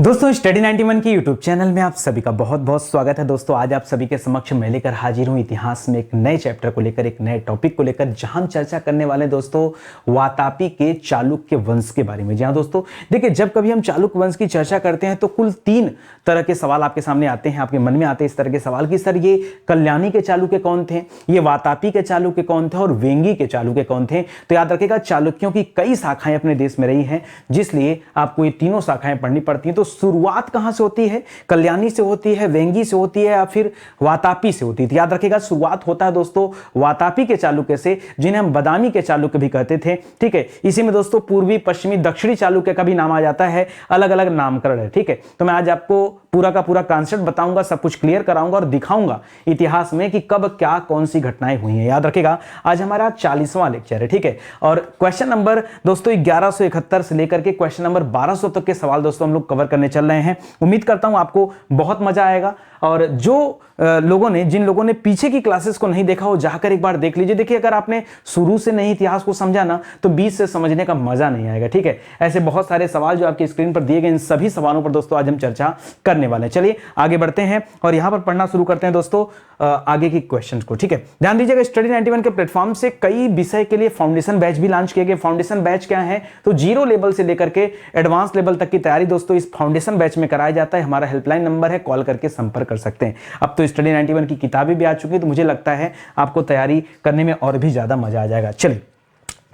दोस्तों स्टडी 91 की YouTube channel में आप सभी का बहुत बहुत स्वागत है। दोस्तों आज आप सभी के समक्ष मैं लेकर हाजिर हूं इतिहास में एक नए चैप्टर को लेकर, एक नए टॉपिक को लेकर, जहां हम चर्चा करने वाले दोस्तों वातापी के चालुक्य वंश के बारे में। जहां दोस्तों देखिए, जब कभी हम चालुक्य वंश की चर्चा करते हैं तो कुल 3 तरह के सवाल आपके सामने आते हैं, आपके मन में आते हैं इस तरह के सवाल कि सर ये कल्याणी के चालुक्य कौन थे, ये वातापी के चालुक्य कौन थे और वेंगी के चालुक्य कौन थे। तो याद रखिएगा, चालुक्यों की कई शाखाएं अपने देश में रही हैं, जिसलिए आपको ये तीनों शाखाएं पढ़नी पड़ती हैं। तो शुरुआत कहां से होती है? कल्याणी से होती है, वेंगी से होती है या फिर वातापी से होती है? तो याद रखिएगा, शुरुआत होता है दोस्तों वातापी के चालुक्य से, जिन्हें हम बादामी के चालुक्य भी कहते थे। ठीक है, इसी में दोस्तों पूर्वी, पश्चिमी, दक्षिणी चालुक्य का भी नाम आ जाता है, अलग अलग नामकरण है। ठीक है, तो मैं आज आपको पूरा का पूरा कॉन्सेप्ट बताऊंगा, सब कुछ क्लियर कराऊंगा और दिखाऊंगा इतिहास में कि कब क्या कौन सी घटनाएं हुई हैं। याद रखिएगा, आज हमारा 40वां लेक्चर है। ठीक है, और क्वेश्चन नंबर दोस्तों 1171 से लेकर के क्वेश्चन नंबर 1200 तक के सवाल दोस्तों हम लोग कवर करने चल रहे हैं। उम्मीद करता हूं आपको बहुत मजा आएगा। और जो जिन लोगों ने पीछे की क्लासेस को नहीं देखा हो, जाकर एक बार देख लीजिए। देखिए, अगर आपने शुरू से नहीं इतिहास को समझा ना, तो बीच से समझने का मजा नहीं आएगा। ठीक है, ऐसे बहुत सारे सवाल जो आपकी स्क्रीन पर दिए गए, इन सभी सवालों पर दोस्तों आज हम चर्चा करने वाले हैं। चलिए आगे बढ़ते हैं और यहां पर पढ़ना शुरू करते हैं दोस्तों आगे की क्वेश्चंस को। ठीक है, ध्यान दीजिएगा, स्टडी 91 के प्लेटफॉर्म से कई विषय के लिए फाउंडेशन बैच भी लॉन्च किए गए। फाउंडेशन बैच क्या है? तो 0 लेवल से लेकर के एडवांस लेवल तक की तैयारी दोस्तों इस फाउंडेशन बैच में कराया जाता है। हमारा हेल्पलाइन नंबर है, कॉल करके संपर्क कर सकते हैं। अब तो स्टडी 91 की किताबें भी आ चुकी हैं, तो मुझे लगता है आपको तैयारी करने में और भी ज्यादा मजा आ जाएगा। चलिए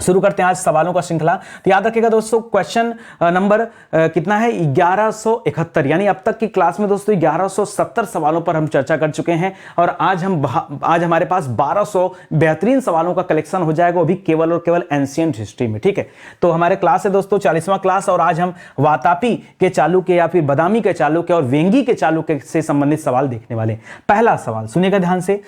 शुरू करते हैं आज सवालों का श्रृंखला। तो याद रखिएगा दोस्तों, क्वेश्चन नंबर कितना है? 1171। यानी अब तक की क्लास में दोस्तों 1170 सवालों पर हम चर्चा कर चुके हैं और आज हमारे पास 1200 बेहतरीन सवालों का कलेक्शन हो जाएगा, वो भी केवल और केवल एंशिएंट हिस्ट्री में। ठीक है, तो हमारे क्लास है दोस्तों 40वां क्लास और आज हम वातापी के चालुक्य या फिर बादामी के चालुक्य और वेंगी के चालुक्य से संबंधित सवाल देखने वाले। पहला सवाल सुनिएगा ध्यान से।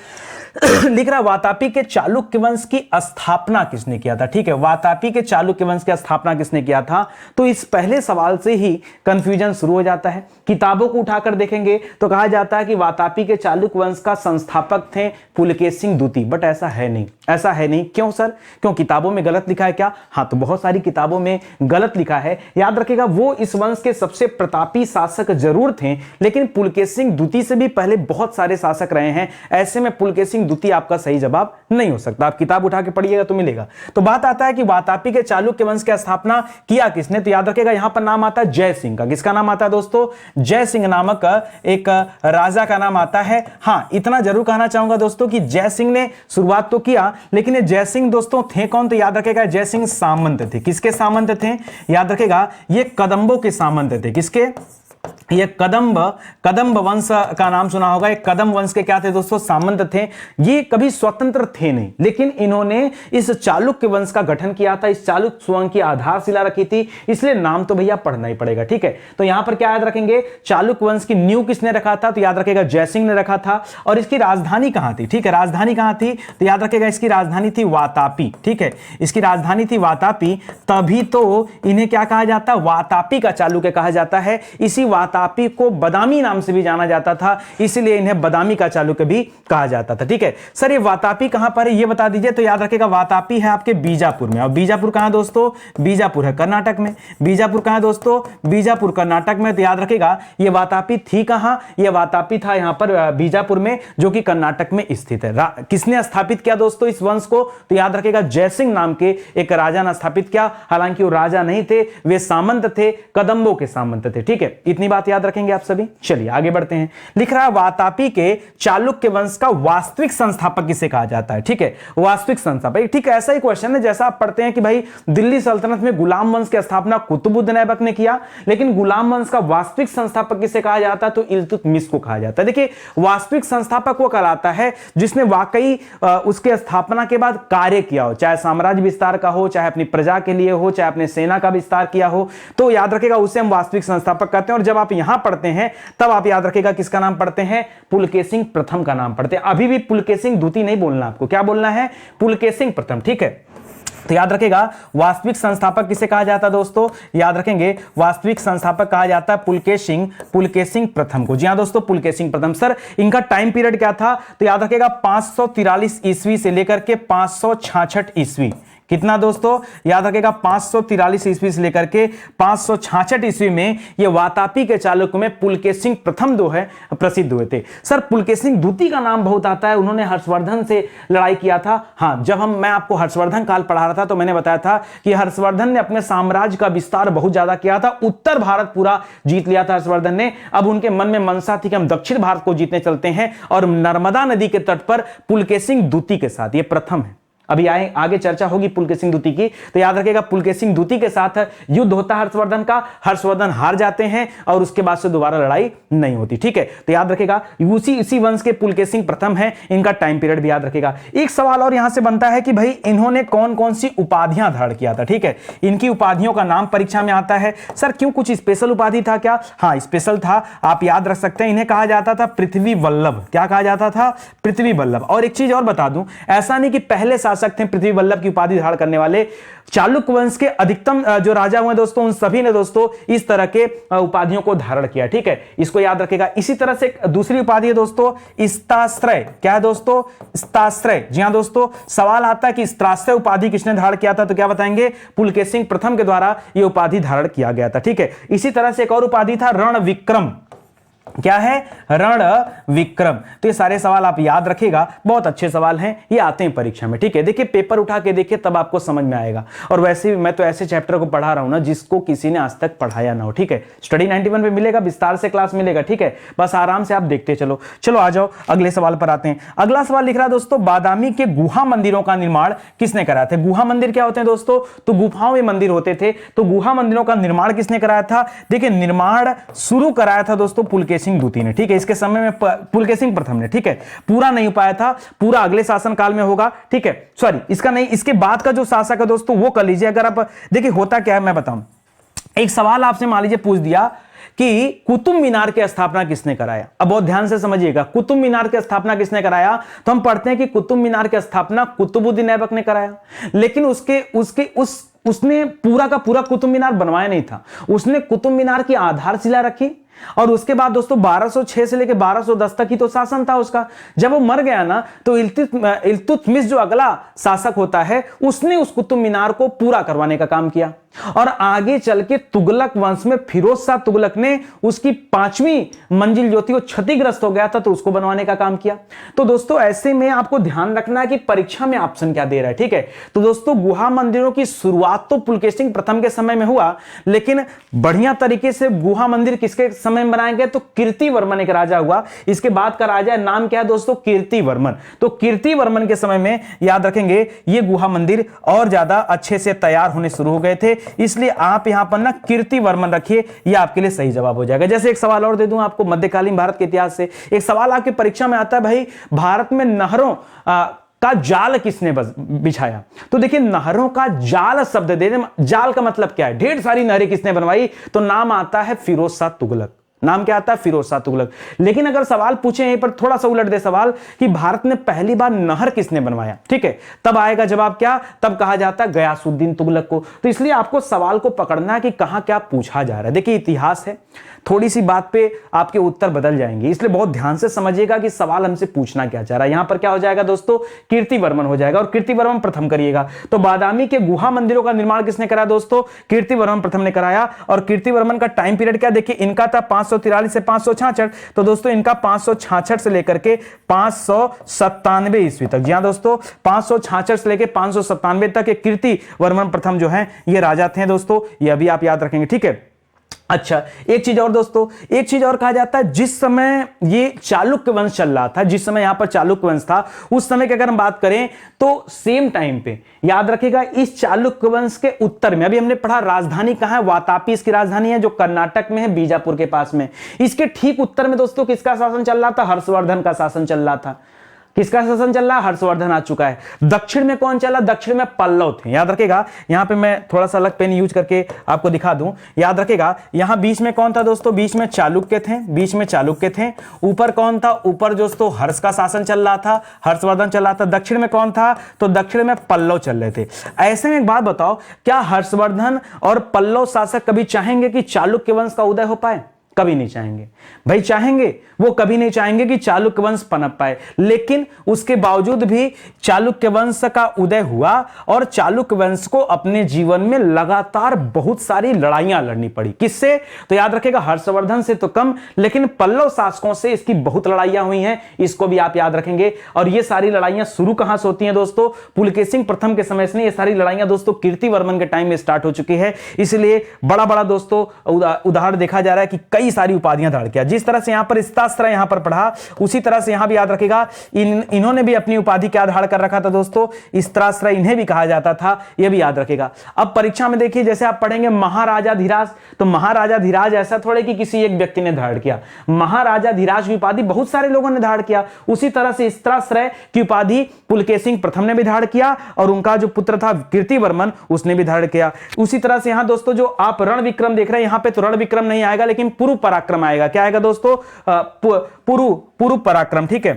लिख रहा, वातापी के चालुक्य वंश की स्थापना किसने किया था? ठीक है, वातापी के चालुक्य वंश की स्थापना किसने किया था? तो इस पहले सवाल से ही कंफ्यूजन शुरू हो जाता है। किताबों को उठाकर देखेंगे तो कहा जाता है कि वातापी के चालुक्य वंश का संस्थापक थे पुलकेशिन द्वितीय, बट ऐसा है नहीं। ऐसा है नहीं। क्यों सर? क्यों किताबों में गलत लिखा है क्या? हाँ, तो बहुत सारी किताबों में गलत लिखा है। याद रखिएगा, वो इस वंश के सबसे प्रतापी शासक जरूर थे, लेकिन पुलकेशिन द्वितीय से भी पहले बहुत सारे शासक रहे हैं। ऐसे में पुलकेशिन द्वितीय आपका सही जवाब नहीं हो सकता। आप किताब उठा के पढ़िएगा तो मिलेगा। तो बात आता है कि वातापी के चालुक्य वंश की स्थापना किया किसने? तो याद रखिएगा, यहां पर नाम आता है जय सिंह का। किसका नाम आता है दोस्तों? जय सिंह नामक एक राजा का नाम आता है। हां, इतना जरूर कहना चाहूंगा दोस्तों कि जय सिंह ने शुरुआत तो किया, लेकिन ये जय सिंह दोस्तों थे कौन? तो याद रखिएगा, जय सिंह सामंत थे। किसके सामंत थे? याद रखिएगा, ये कदंबों के सामंत थे। किसके? ये कदंब वंश का नाम सुना होगा। ये कदंब वंश के क्या थे दोस्तों? सामंत थे। ये कभी स्वतंत्र थे नहीं, लेकिन इन्होंने इस चालुक्य वंश का गठन किया था, इस चालुक्य वंश की आधारशिला रखी थी, इसलिए नाम तो भैया पढ़ना ही पड़ेगा। ठीक है, तो यहां पर क्या याद रखेंगे? चालुक्य वंश की नींव किसने रखा था? तो याद रखेगा, जयसिंह ने रखा था। और इसकी राजधानी कहां थी? ठीक है, राजधानी कहां थी? तो याद रखेगा, इसकी राजधानी थी वातापी। ठीक है, इसकी राजधानी थी वातापी, तभी तो इन्हें क्या कहा जाता है? वातापी का चालुक्य कहा जाता है। इसी वातापी को बादामी नाम से भी जाना जाता था, इसलिए इन्हें बादामी का चालुक्य भी कहा जाता था। ठीक है सर, ये वातापी कहां पर है ये बता दीजिए। तो याद रखिएगा, वातापी है आपके बीजापुर में। और बीजापुर कहां दोस्तों? बीजापुर है कर्नाटक में। बीजापुर कहां दोस्तों? बीजापुर कर्नाटक में। तो याद रखिएगा, ये वातापी थी कहां? ये वातापी था यहां पर बीजापुर में, जो कि कर्नाटक में स्थित है। किसने स्थापित किया दोस्तों इस वंश को? तो याद रखिएगा, जयसिंह नाम के एक राजा ने स्थापित किया। हालांकि वो राजा नहीं थे, वे सामंत थे, कदंबों के सामंत थे। ठीक है, इतनी बात याद रखेंगे आप सभी। चलिए आगे बढ़ते हैं। लिख रहा है, वातापी के चालुक्य वंश का वास्तविक संस्थापक किसे कहा जाता है? ठीक है, वास्तविक संस्थापक। ठीक है, ऐसा ही क्वेश्चन है जैसा आप पढ़ते हैं कि भाई दिल्ली सल्तनत में गुलाम वंश की स्थापना कुतुबुद्दीन ऐबक ने किया, लेकिन गुलाम वंश का वास्तविक संस्थापक किसे कहा जाता है? तो इल्तुतमिश को कहा जाता है। देखिए, वास्तविक संस्थापक वो कहलाता है जिसने वाकई उसके स्थापना के बाद कार्य किया हो, चाहे साम्राज्य विस्तार का हो, चाहे अपनी प्रजा के लिए हो, चाहे अपने सेना का विस्तार किया हो। तो याद रखिएगा, उसे हम वास्तविक संस्थापक कहते हैं। और जब आप यहां पढ़ते हैं तब आप याद रखिएगा किसका नाम पढ़ते हैं? पुलकेशिन प्रथम का नाम पढ़ते हैं। अभी भी पुलकेशिन द्वितीय नहीं बोलना आपको, क्या बोलना है? पुलकेशिन प्रथम। ठीक है, तो याद रखेगा, वास्तविक संस्थापक किसे कहा जाता है दोस्तों? याद रखेंगे, वास्तविक संस्थापक कहा जाता है पुलकेशिन प्रथम को। जी हां दोस्तों, पुलकेशिन प्रथम। सर, इनका टाइम पीरियड क्या था? तो याद रखेगा, 543 ईस्वी से लेकर के 566 ईस्वी कितना दोस्तों, याद रखेगा 543 ईस्वी से लेकर के 566 ईस्वी में ये वातापी के चालुक्य में पुलकेशिन प्रथम जो है प्रसिद्ध हुए थे। सर पुलकेशिन द्वितीय का नाम बहुत आता है, उन्होंने हर्षवर्धन से लड़ाई किया था। हाँ, जब मैं आपको हर्षवर्धन काल पढ़ा रहा था तो मैंने बताया था कि हर्षवर्धन ने अपने साम्राज्य का विस्तार बहुत ज्यादा किया था, उत्तर भारत पूरा जीत लिया था हर्षवर्धन ने। अब उनके मन में मनसा थी कि हम दक्षिण भारत को जीतने चलते हैं, और नर्मदा नदी के तट पर पुलकेशिन द्वितीय के साथ, ये प्रथम है। अभी आगे चर्चा होगी पुलकेशिन द्वितीय की, तो याद रखिएगा पुलकेशिन द्वितीय के साथ युद्ध होता है हर्षवर्धन का, हर्षवर्धन हार जाते हैं और उसके बाद से दोबारा लड़ाई नहीं होती। ठीक है, तो याद रखिएगा इसी वंश के पुलकेशिन प्रथम है, इनका टाइम पीरियड भी याद रखिएगा। एक सवाल और यहां से बनता है कि भाई इन्होंने कौन कौन सी उपाधियां धारण किया था। ठीक है, इनकी उपाधियों का नाम परीक्षा में आता है। सर क्यों, कुछ स्पेशल उपाधि था क्या? हाँ स्पेशल था, आप याद रख सकते हैं। इन्हें कहा जाता था पृथ्वी वल्लभ। क्या कहा जाता था? पृथ्वी वल्लभ। और एक चीज और बता दूं, ऐसा नहीं कि पहले शासक थे पृथ्वी वल्लभ की उपाधि धारण करने वाले, चालुक्य वंश के अधिकतम जो राजा हुए दोस्तों, उन सभी ने दोस्तों इस तरह के उपाधियों को धारण किया। ठीक है, इसको याद रखेगा। इसी तरह से दूसरी उपाधि है दोस्तों स्ताश्रय। क्या है दोस्तों? स्ताश्रय। जी हां दोस्तों, सवाल आता है कि स्ताश्रय उपाधि किसने धारण किया था, तो क्या बताएंगे? पुलकेशिन प्रथम के द्वारा यह उपाधि धारण किया गया था। ठीक है, इसी तरह से एक और उपाधि था रण विक्रम। क्या है? रण विक्रम। तो ये सारे सवाल आप याद रखिएगा, बहुत अच्छे सवाल हैं, ये आते हैं परीक्षा में। ठीक है, देखिए पेपर उठा के देखिए तब आपको समझ में आएगा। और वैसे भी मैं तो ऐसे चैप्टर को पढ़ा रहा हूं ना जिसको किसी ने आज तक पढ़ाया ना हो। ठीक है, स्टडी 91 पे मिलेगा, विस्तार से क्लास मिलेगा। ठीक है, बस आराम से आप देखते चलो। चलो आ जाओ अगले सवाल पर आते हैं। अगला सवाल लिख रहा है दोस्तों, बादामी के गुहा मंदिरों का निर्माण किसने कराया था? गुहा मंदिर क्या होते हैं दोस्तों? तो गुफाओं में मंदिर होते थे, तो गुहा मंदिरों का निर्माण किसने कराया था? देखिए निर्माण शुरू कराया था दोस्तों पुलकेशिन द्वितीय ने। ठीक है, इसके समय में पुलकेशिन प्रथम ने। ठीक है, पूरा नहीं हो पाया था, पूरा अगले शासन काल में होगा। ठीक है, सॉरी इसका नहीं, इसके बाद का जो शासक है दोस्तों वो कर लीजिए। अगर आप देखिए होता क्या है मैं बताऊं, एक सवाल आपसे मान लीजिए पूछ दिया कि कुतुब मीनार की स्थापना किसने कराया। अब बहुत ध्यान से समझिएगा, कुतुब मीनार की स्थापना किसने कराया? तो हम पढ़ते हैं कि कुतुब मीनार की स्थापना कुतुबुद्दीन ऐबक ने कराया, लेकिन उसने पूरा का पूरा कुतुब मीनार बनवाया नहीं था। उसने कुतुब मीनार की आधारशिला रखी, और उसके बाद दोस्तों 1206 से लेकर 1210 तक ही तो शासन था उसका। जब वो मर गया ना, तो इल्तुतमिश जो अगला शासक होता है उसने उस कुतुब मीनार को पूरा करवाने का काम किया। और आगे चल के तुगलक वंश में फिरोज शाह तुगलक ने उसकी 5वीं मंजिल जो थी वो क्षतिग्रस्त हो गया था, तो उसको बनवाने का काम किया। तो दोस्तों ऐसे में आपको ध्यान रखना है कि परीक्षा में ऑप्शन क्या दे रहा है। ठीक है, तो दोस्तों गुहा मंदिरों की शुरुआत तो पुलकेशिन प्रथम के समय में हुआ, लेकिन बढ़िया तरीके से गुहा मंदिर किसके समय में बनाए गए? तो कीर्तिवर्मन एक राजा हुआ, इसके बाद का राजा नाम क्या है दोस्तों? कीर्तिवर्मन। तो कीर्तिवर्मन के समय में याद रखेंगे ये गुहा मंदिर और ज्यादा अच्छे से तैयार होने शुरू हो गए थे, इसलिए आप यहां पर ना कीर्तिवर्मन रखिए, ये आपके लिए सही जवाब हो जाएगा। जैसे एक सवाल और दे दूं आपको मध्यकालीन भारत के इतिहास से, एक सवाल आपकी परीक्षा में आता है, भाई भारत में नहरों का जाल किसने बिछाया? तो देखिए नहरों का जाल शब्द दे दें, जाल का मतलब क्या है? ढेर सारी नहरें किसने बनवाई? तो नाम आता है फिरोज शाह तुगलक। नाम क्या आता है? फिरोज शाह तुगलक। लेकिन अगर सवाल पूछे यहीं पर थोड़ा सा उलट दे सवाल कि भारत में पहली बार नहर किसने बनवाया, ठीक है, तब आएगा जवाब क्या? तब कहा जाता है गयासुद्दीन तुगलक को। तो इसलिए आपको सवाल को पकड़ना है कि कहां क्या पूछा जा रहा है। देखिए इतिहास है, थोड़ी सी बात पे आपके उत्तर बदल जाएंगे, इसलिए बहुत ध्यान से समझिएगा कि सवाल हमसे पूछना क्या चाह रहा है। यहां पर क्या हो जाएगा दोस्तों? कीर्तिवर्मन हो जाएगा, और कीर्तिवर्मन प्रथम करिएगा। तो बादामी के गुहा मंदिरों का निर्माण किसने कराया दोस्तों? कीर्तिवर्मन प्रथम ने कराया। और कीर्तिवर्मन का टाइम पीरियड क्या? देखिए इनका था 543 से 566, तो दोस्तों इनका 566 से लेकर के 597 ईस्वी तक। जी हां दोस्तों, 566 से लेकर 597 तक ये कीर्तिवर्मन प्रथम जो है ये राजा थे दोस्तों, ये अभी आप याद रखेंगे। ठीक है, अच्छा एक चीज और दोस्तों, एक चीज और कहा जाता है, जिस समय ये चालुक्य वंश चल रहा था, जिस समय यहां पर चालुक्य वंश था, उस समय की अगर हम बात करें तो सेम टाइम पे याद रखिएगा इस चालुक्य वंश के उत्तर में, अभी हमने पढ़ा राजधानी कहां है? वातापी इसकी राजधानी है, जो कर्नाटक में है, बीजापुर के पास में। इसके ठीक उत्तर में दोस्तों किसका शासन चल रहा था? हर्षवर्धन का शासन चल रहा था। किसका शासन चल रहा है? हर्षवर्धन आ चुका है। दक्षिण में कौन चला? दक्षिण में पल्लव थे। याद रखेगा, यहां पे मैं थोड़ा सा अलग पेन यूज करके आपको दिखा दूं। याद रखेगा यहां बीच में कौन था दोस्तों? बीच में चालुक्य थे, बीच में चालुक्य थे। ऊपर कौन था? ऊपर दोस्तों हर्ष का शासन चल रहा था, हर्षवर्धन चल रहा था। दक्षिण में कौन था? तो दक्षिण में पल्लव चल रहे थे। ऐसे में एक बात बताओ, क्या हर्षवर्धन और पल्लव शासक कभी चाहेंगे कि चालुक्य वंश का उदय हो पाए? कभी नहीं चाहेंगे। भाई चाहेंगे, वो कभी नहीं चाहेंगे कि चालुक्य वंश पनप पाए, लेकिन उसके बावजूद भी चालुक्य वंश का उदय हुआ और चालुक्य वंश को अपने जीवन में लगातार बहुत सारी लड़ाइयां लड़नी पड़ी। किससे? तो याद रखेगा हर्षवर्धन से तो कम, लेकिन पल्लव शासकों से इसकी बहुत लड़ाइयां हुई हैं, इसको भी आप याद रखेंगे। और ये सारी लड़ाइयां शुरू कहां से होती हैं दोस्तों? पुलकेशिन प्रथम के समय से। ये सारी लड़ाइयां दोस्तों कीर्तिवर्मन के टाइम में स्टार्ट हो चुकी है, इसलिए बड़ा बड़ा दोस्तों उदाहरण देखा जा रहा है कि कई सारी उपाधियां धारण किया। जिस तरह से यहां पर स्तास्त्र यहां पर पढ़ा, उसी तरह से यहां भी याद रखेगा इन्होंने भी अपनी उपाधि क्या धारण कर रखा था दोस्तों? स्त्रास्त्र इन्हें भी कहा जाता था, यह भी याद रखेगा। अब परीक्षा में देखिए जैसे आप पढ़ेंगे महाराजाधिराज, तो महाराजाधिराज ऐसा थोड़े कि किसी एक व्यक्ति ने धारण किया, महाराजाधिराज की उपाधि बहुत सारे लोगों ने धारण किया। उसी तरह से स्त्राश्रय की उपाधि पुलकेशिन प्रथम ने भी धारण किया और उनका जो पुत्र था कीर्तिवर्मन उसने भी धारण किया। उसी तरह से यहां दोस्तों जो आप रण विक्रम देख रहे हैं, यहां पे तो रण विक्रम नहीं आएगा, लेकिन पुरु पराक्रम आएगा। क्या आएगा दोस्तों? पुरु पराक्रम, ठीक है।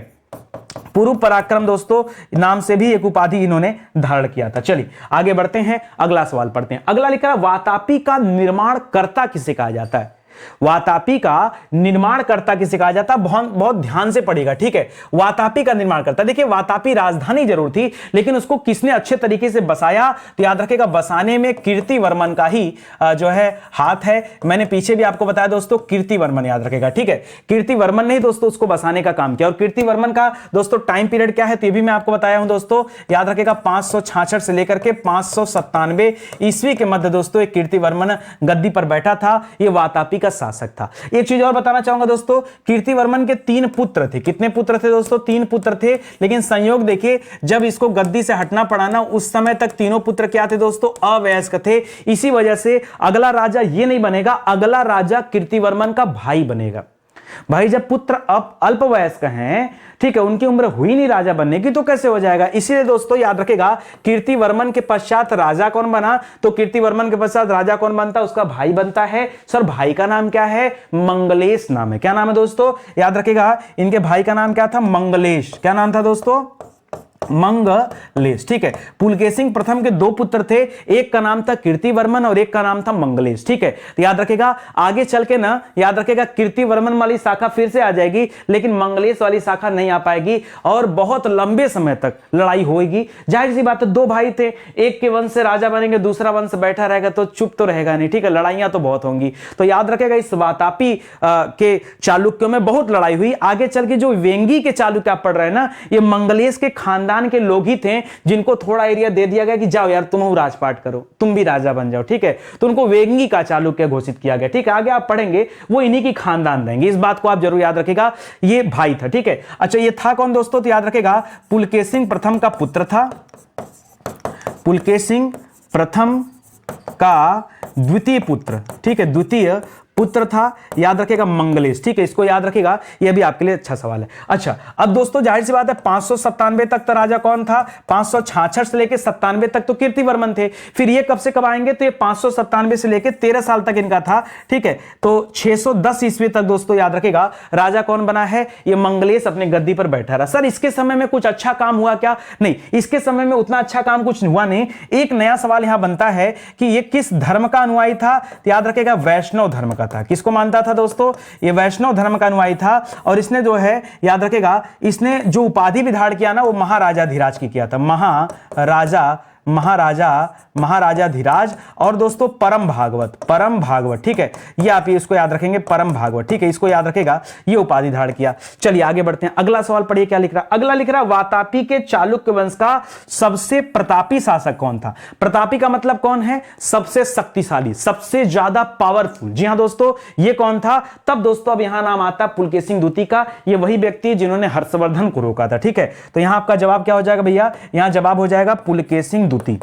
पुरु पराक्रम दोस्तों नाम से भी एक उपाधि इन्होंने धारण किया था। चलिए आगे बढ़ते हैं, अगला सवाल पढ़ते हैं। अगला लिखा है वातापी का निर्माण कर्ता किसे कहा जाता है? वातापी का निर्माणकर्ता किसे कहा जाता है? बहुत ध्यान से पढ़िएगा, ठीक है। वातापी का निर्माणकर्ता, देखिए वातापी राजधानी जरूर थी, लेकिन उसको किसने अच्छे तरीके से बसाया? तो याद रखेगा बसाने में कीर्तिवर्मन का ही जो है हाथ है। मैंने पीछे भी आपको बताया दोस्तों, कीर्तिवर्मन याद रखेगा, ठीक है। कीर्तिवर्मन ने ही दोस्तों उसको बसाने का काम किया। और कीर्तिवर्मन का दोस्तों टाइम पीरियड क्या है तो ये भी मैं आपको बताया हूं दोस्तों, याद रखेगा 566 से लेकर के 597 ईस्वी के मध्य दोस्तों एक कीर्तिवर्मन गद्दी पर बैठा था। ये वातापी का शासक था। एक चीज और बताना चाहूंगा दोस्तों, कीर्तिवर्मन के 3 पुत्र थे। कितने पुत्र थे दोस्तों? 3 पुत्र थे, लेकिन संयोग देखिए जब इसको गद्दी से हटना पड़ा ना, उस समय तक तीनों पुत्र क्या थे दोस्तों? अवयस्क थे। इसी वजह से अगला राजा ये नहीं बनेगा, अगला राजा कीर्तिवर्मन का भाई बनेगा। भाई जब पुत्र अल्पवयस्क हैं, ठीक है, उनकी उम्र हुई नहीं राजा बनने की, तो कैसे हो जाएगा? इसीलिए दोस्तों याद रखेगा कीर्तिवर्मन के पश्चात राजा कौन बना? तो कीर्तिवर्मन के पश्चात राजा कौन बनता? उसका भाई बनता है। सर भाई का नाम क्या है? मंगलेश नाम है। क्या नाम है दोस्तों? याद रखेगा इनके भाई का नाम क्या था? मंगलेश। क्या नाम था दोस्तों? मंगलेश, ठीक है। पुलकेशिन प्रथम के 2 पुत्र थे, एक का नाम था कीर्तिवर्मन और एक का नाम था मंगलेश, ठीक है। तो याद रखेगा आगे चल के ना, याद रखेगा कीर्तिवर्मन वाली शाखा फिर से आ जाएगी, लेकिन मंगलेश वाली शाखा नहीं आ पाएगी और बहुत लंबे समय तक लड़ाई होगी। जाहिर सी बात है 2 भाई थे, एक के वंश से राजा बनेंगे, दूसरा वंश बैठा रहेगा तो चुप तो रहेगा नहीं, ठीक है। लड़ाइयां तो बहुत होंगी। तो याद रखेगा इस वातापी के चालुक्यों में बहुत लड़ाई हुई। आगे चल के जो वेंगी के चालुक्य आप पढ़ रहे हैं ना, ये मंगलेश के खानदान के लोग ही थे, जिनको थोड़ा एरिया दे दिया गया कि जाओ यार तुम राजपाट करो, तुम भी राजा बन जाओ, ठीक है। तो उनको वेंगी का चालुक्य घोषित किया गया, ठीक है। आगे आप पढ़ेंगे वो इन्हीं की खानदान रहेंगे, इस बात को आप जरूर याद रखेगा। ये भाई था, ठीक है। अच्छा ये था कौन दोस्तों? तो याद रखेगा पुलकेशिन प्रथम का पुत्र था, पुलकेशिन प्रथम का द्वितीय पुत्र, ठीक है, द्वितीय पुत्र था, याद रखेगा मंगलेश, ठीक है। इसको याद रखेगा, यह भी आपके लिए अच्छा सवाल है। अच्छा अब दोस्तों जाहिर सी बात है 597 तक तो राजा कौन था? 566 से लेकर 97 तक तो कीर्तिवर्मन थे। फिर ये कब से कब आएंगे? तो ये 597 से लेकर 13 साल तक इनका था, ठीक है। तो 610 ईस्वी तक दोस्तों याद रखेगा राजा कौन बना है? ये मंगलेश अपने गद्दी पर बैठा रहा। सर इसके समय में कुछ अच्छा काम हुआ क्या? नहीं, इसके समय में उतना अच्छा काम कुछ हुआ नहीं। एक नया सवाल यहां बनता है कि ये किस धर्म का अनुयायी था? तो याद रखेगा वैष्णव धर्म का था। किसको मानता था दोस्तों? ये वैष्णव धर्म का अनुयायी था। और इसने जो है याद रखेगा, इसने जो उपाधि भी धारण किया ना, वो महाराजाधिराज की किया था। महाराजाधिराज और दोस्तों परम भागवत, ठीक है। ये आप इसको याद रखेंगे, परम भागवत, ठीक है। इसको याद रखेगा, ये उपाधि धारण किया। चलिए आगे बढ़ते हैं, अगला सवाल पढ़िए क्या लिख रहा है। अगला लिख रहा है वातापी के चालुक्य वंश का सबसे प्रतापी शासक कौन था? प्रतापी का मतलब कौन है? सबसे शक्तिशाली, सबसे ज्यादा पावरफुल। जी हां दोस्तों, ये कौन था? तब दोस्तों अब यहां नाम आता है पुलकेशिन द्वितीय का। ये वही व्यक्ति है जिन्होंने हर्षवर्धन को रोका था, ठीक है। तो यहां आपका जवाब क्या हो जाएगा भैया? यहां जवाब हो जाएगा पुलकेशिन द्वितीय।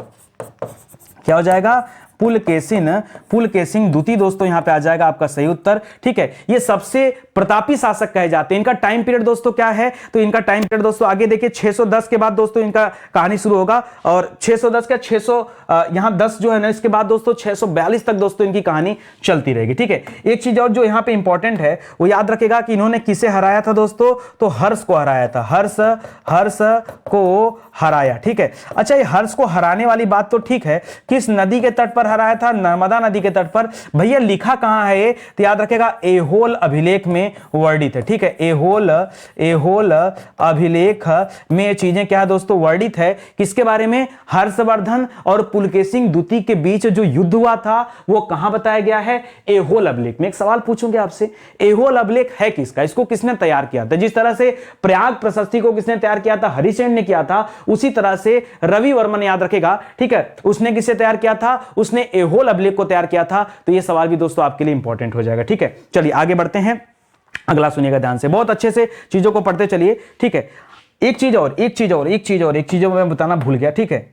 क्या हो जाएगा? पुलकेशिन द्वितीय दोस्तों यहां पे आ जाएगा आपका सही उत्तर, ठीक है। ये सबसे प्रतापी शासक कहे जाते हैं। इनका टाइम पीरियड दोस्तों क्या है? तो इनका टाइम पीरियड दोस्तों आगे देखिए 610 के बाद दोस्तों इनका कहानी शुरू होगा। और 610 का 600 यहां 10 जो है ना, इसके बाद दोस्तों 642 तक दोस्तों इनकी कहानी चलती रहेगी, ठीक है। एक चीज और जो यहां पे इंपॉर्टेंट है वो याद रखेगा कि इन्होंने किसे हराया था दोस्तों? तो हर्ष को हराया था। हर्ष को हराया, ठीक है। अच्छा ये हर्ष को हराने वाली बात तो ठीक है, किस नदी के तट पर हराया था? नर्मदा नदी के तट पर। भैया लिखा कहां है ये? तो याद रखेगा ऐहोल अभिलेख में वर्णित है। ठीक है, ऐहोल अभिलेख में ये चीजें क्या है दोस्तों वर्णित है। किसके बारे में? हर्षवर्धन और पुलकेशिन द्वितीय के बीच जो युद्ध हुआ था वो कहां बताया गया है? ऐहोल अभिलेख में। एक सवाल पूछूंगे आपसे, ऐहोल अभिलेख है किसका? इसको किसने तैयार किया था? जिस तरह से प्रयाग प्रशस्ति को किसने तैयार किया था? हरिसेन ने किया था। उसी तरह से रवि वर्मन, याद रखेगा, ठीक है, उसने किसे तैयार किया था? उसने ऐहोल अभिलेख को तैयार किया था। तो यह सवाल भी दोस्तों आपके लिए इंपॉर्टेंट हो जाएगा। ठीक है, चलिए आगे बढ़ते हैं। अगला सुनिएगा ध्यान से, बहुत अच्छे से चीजों को पढ़ते चलिए। ठीक है, एक चीज मैं बताना भूल गया। ठीक है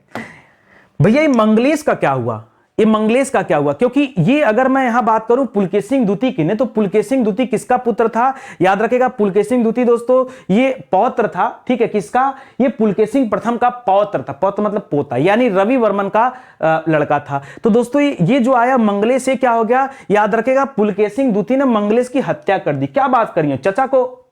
भैया, ये मंगलेश का क्या हुआ? ये मंगलेश का क्या हुआ? क्योंकि ये अगर मैं यहां बात करूं पुलकेशिन द्वितीय की, ने तो पुलकेशिन द्वितीय किसका पुत्र था? याद रखेगा पुलकेशिन द्वितीय दोस्तों ये पौत्र था। ठीक है, किसका? ये पुलकेशिन प्रथम का पौत्र था। पौत्र मतलब पोता, यानी रवि वर्मन का लड़का था। तो दोस्तों ये जो आया मंगलेश, से क्या हो गया? याद रखेगा पुलकेशिन द्वितीय ने मंगलेश की हत्या कर दी। क्या बात करिए, चचा को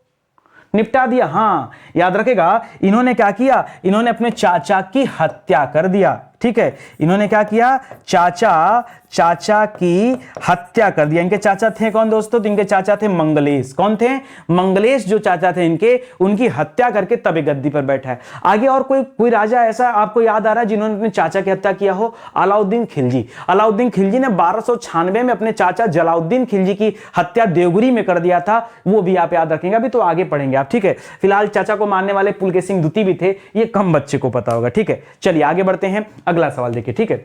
निपटा दिया। हां, याद रखेगा इन्होंने क्या किया? इन्होंने अपने चाचा की हत्या कर दिया। ठीक है, इन्होंने क्या किया? चाचा की हत्या कर दिया। इनके चाचा थे कौन दोस्तों? तो इनके चाचा थे मंगलेश। कौन थे? मंगलेश जो चाचा थे इनके, उनकी हत्या करके तब गद्दी पर बैठा है। आगे और कोई राजा ऐसा आपको याद आ रहा है जिन्होंने अपने चाचा की हत्या किया हो? अलाउद्दीन खिलजी। अलाउद्दीन खिलजी ने 1296 में अपने चाचा जलाउद्दीन खिलजी की हत्या देवगिरी में कर दिया था। वो भी आप याद रखेंगे, अभी तो आगे पढ़ेंगे आप। ठीक है, फिलहाल चाचा को मारने वाले पुलकेशिन द्वितीय भी थे, ये कम बच्चे को पता होगा। ठीक है, चलिए आगे बढ़ते हैं। अगला सवाल देखिए। ठीक है,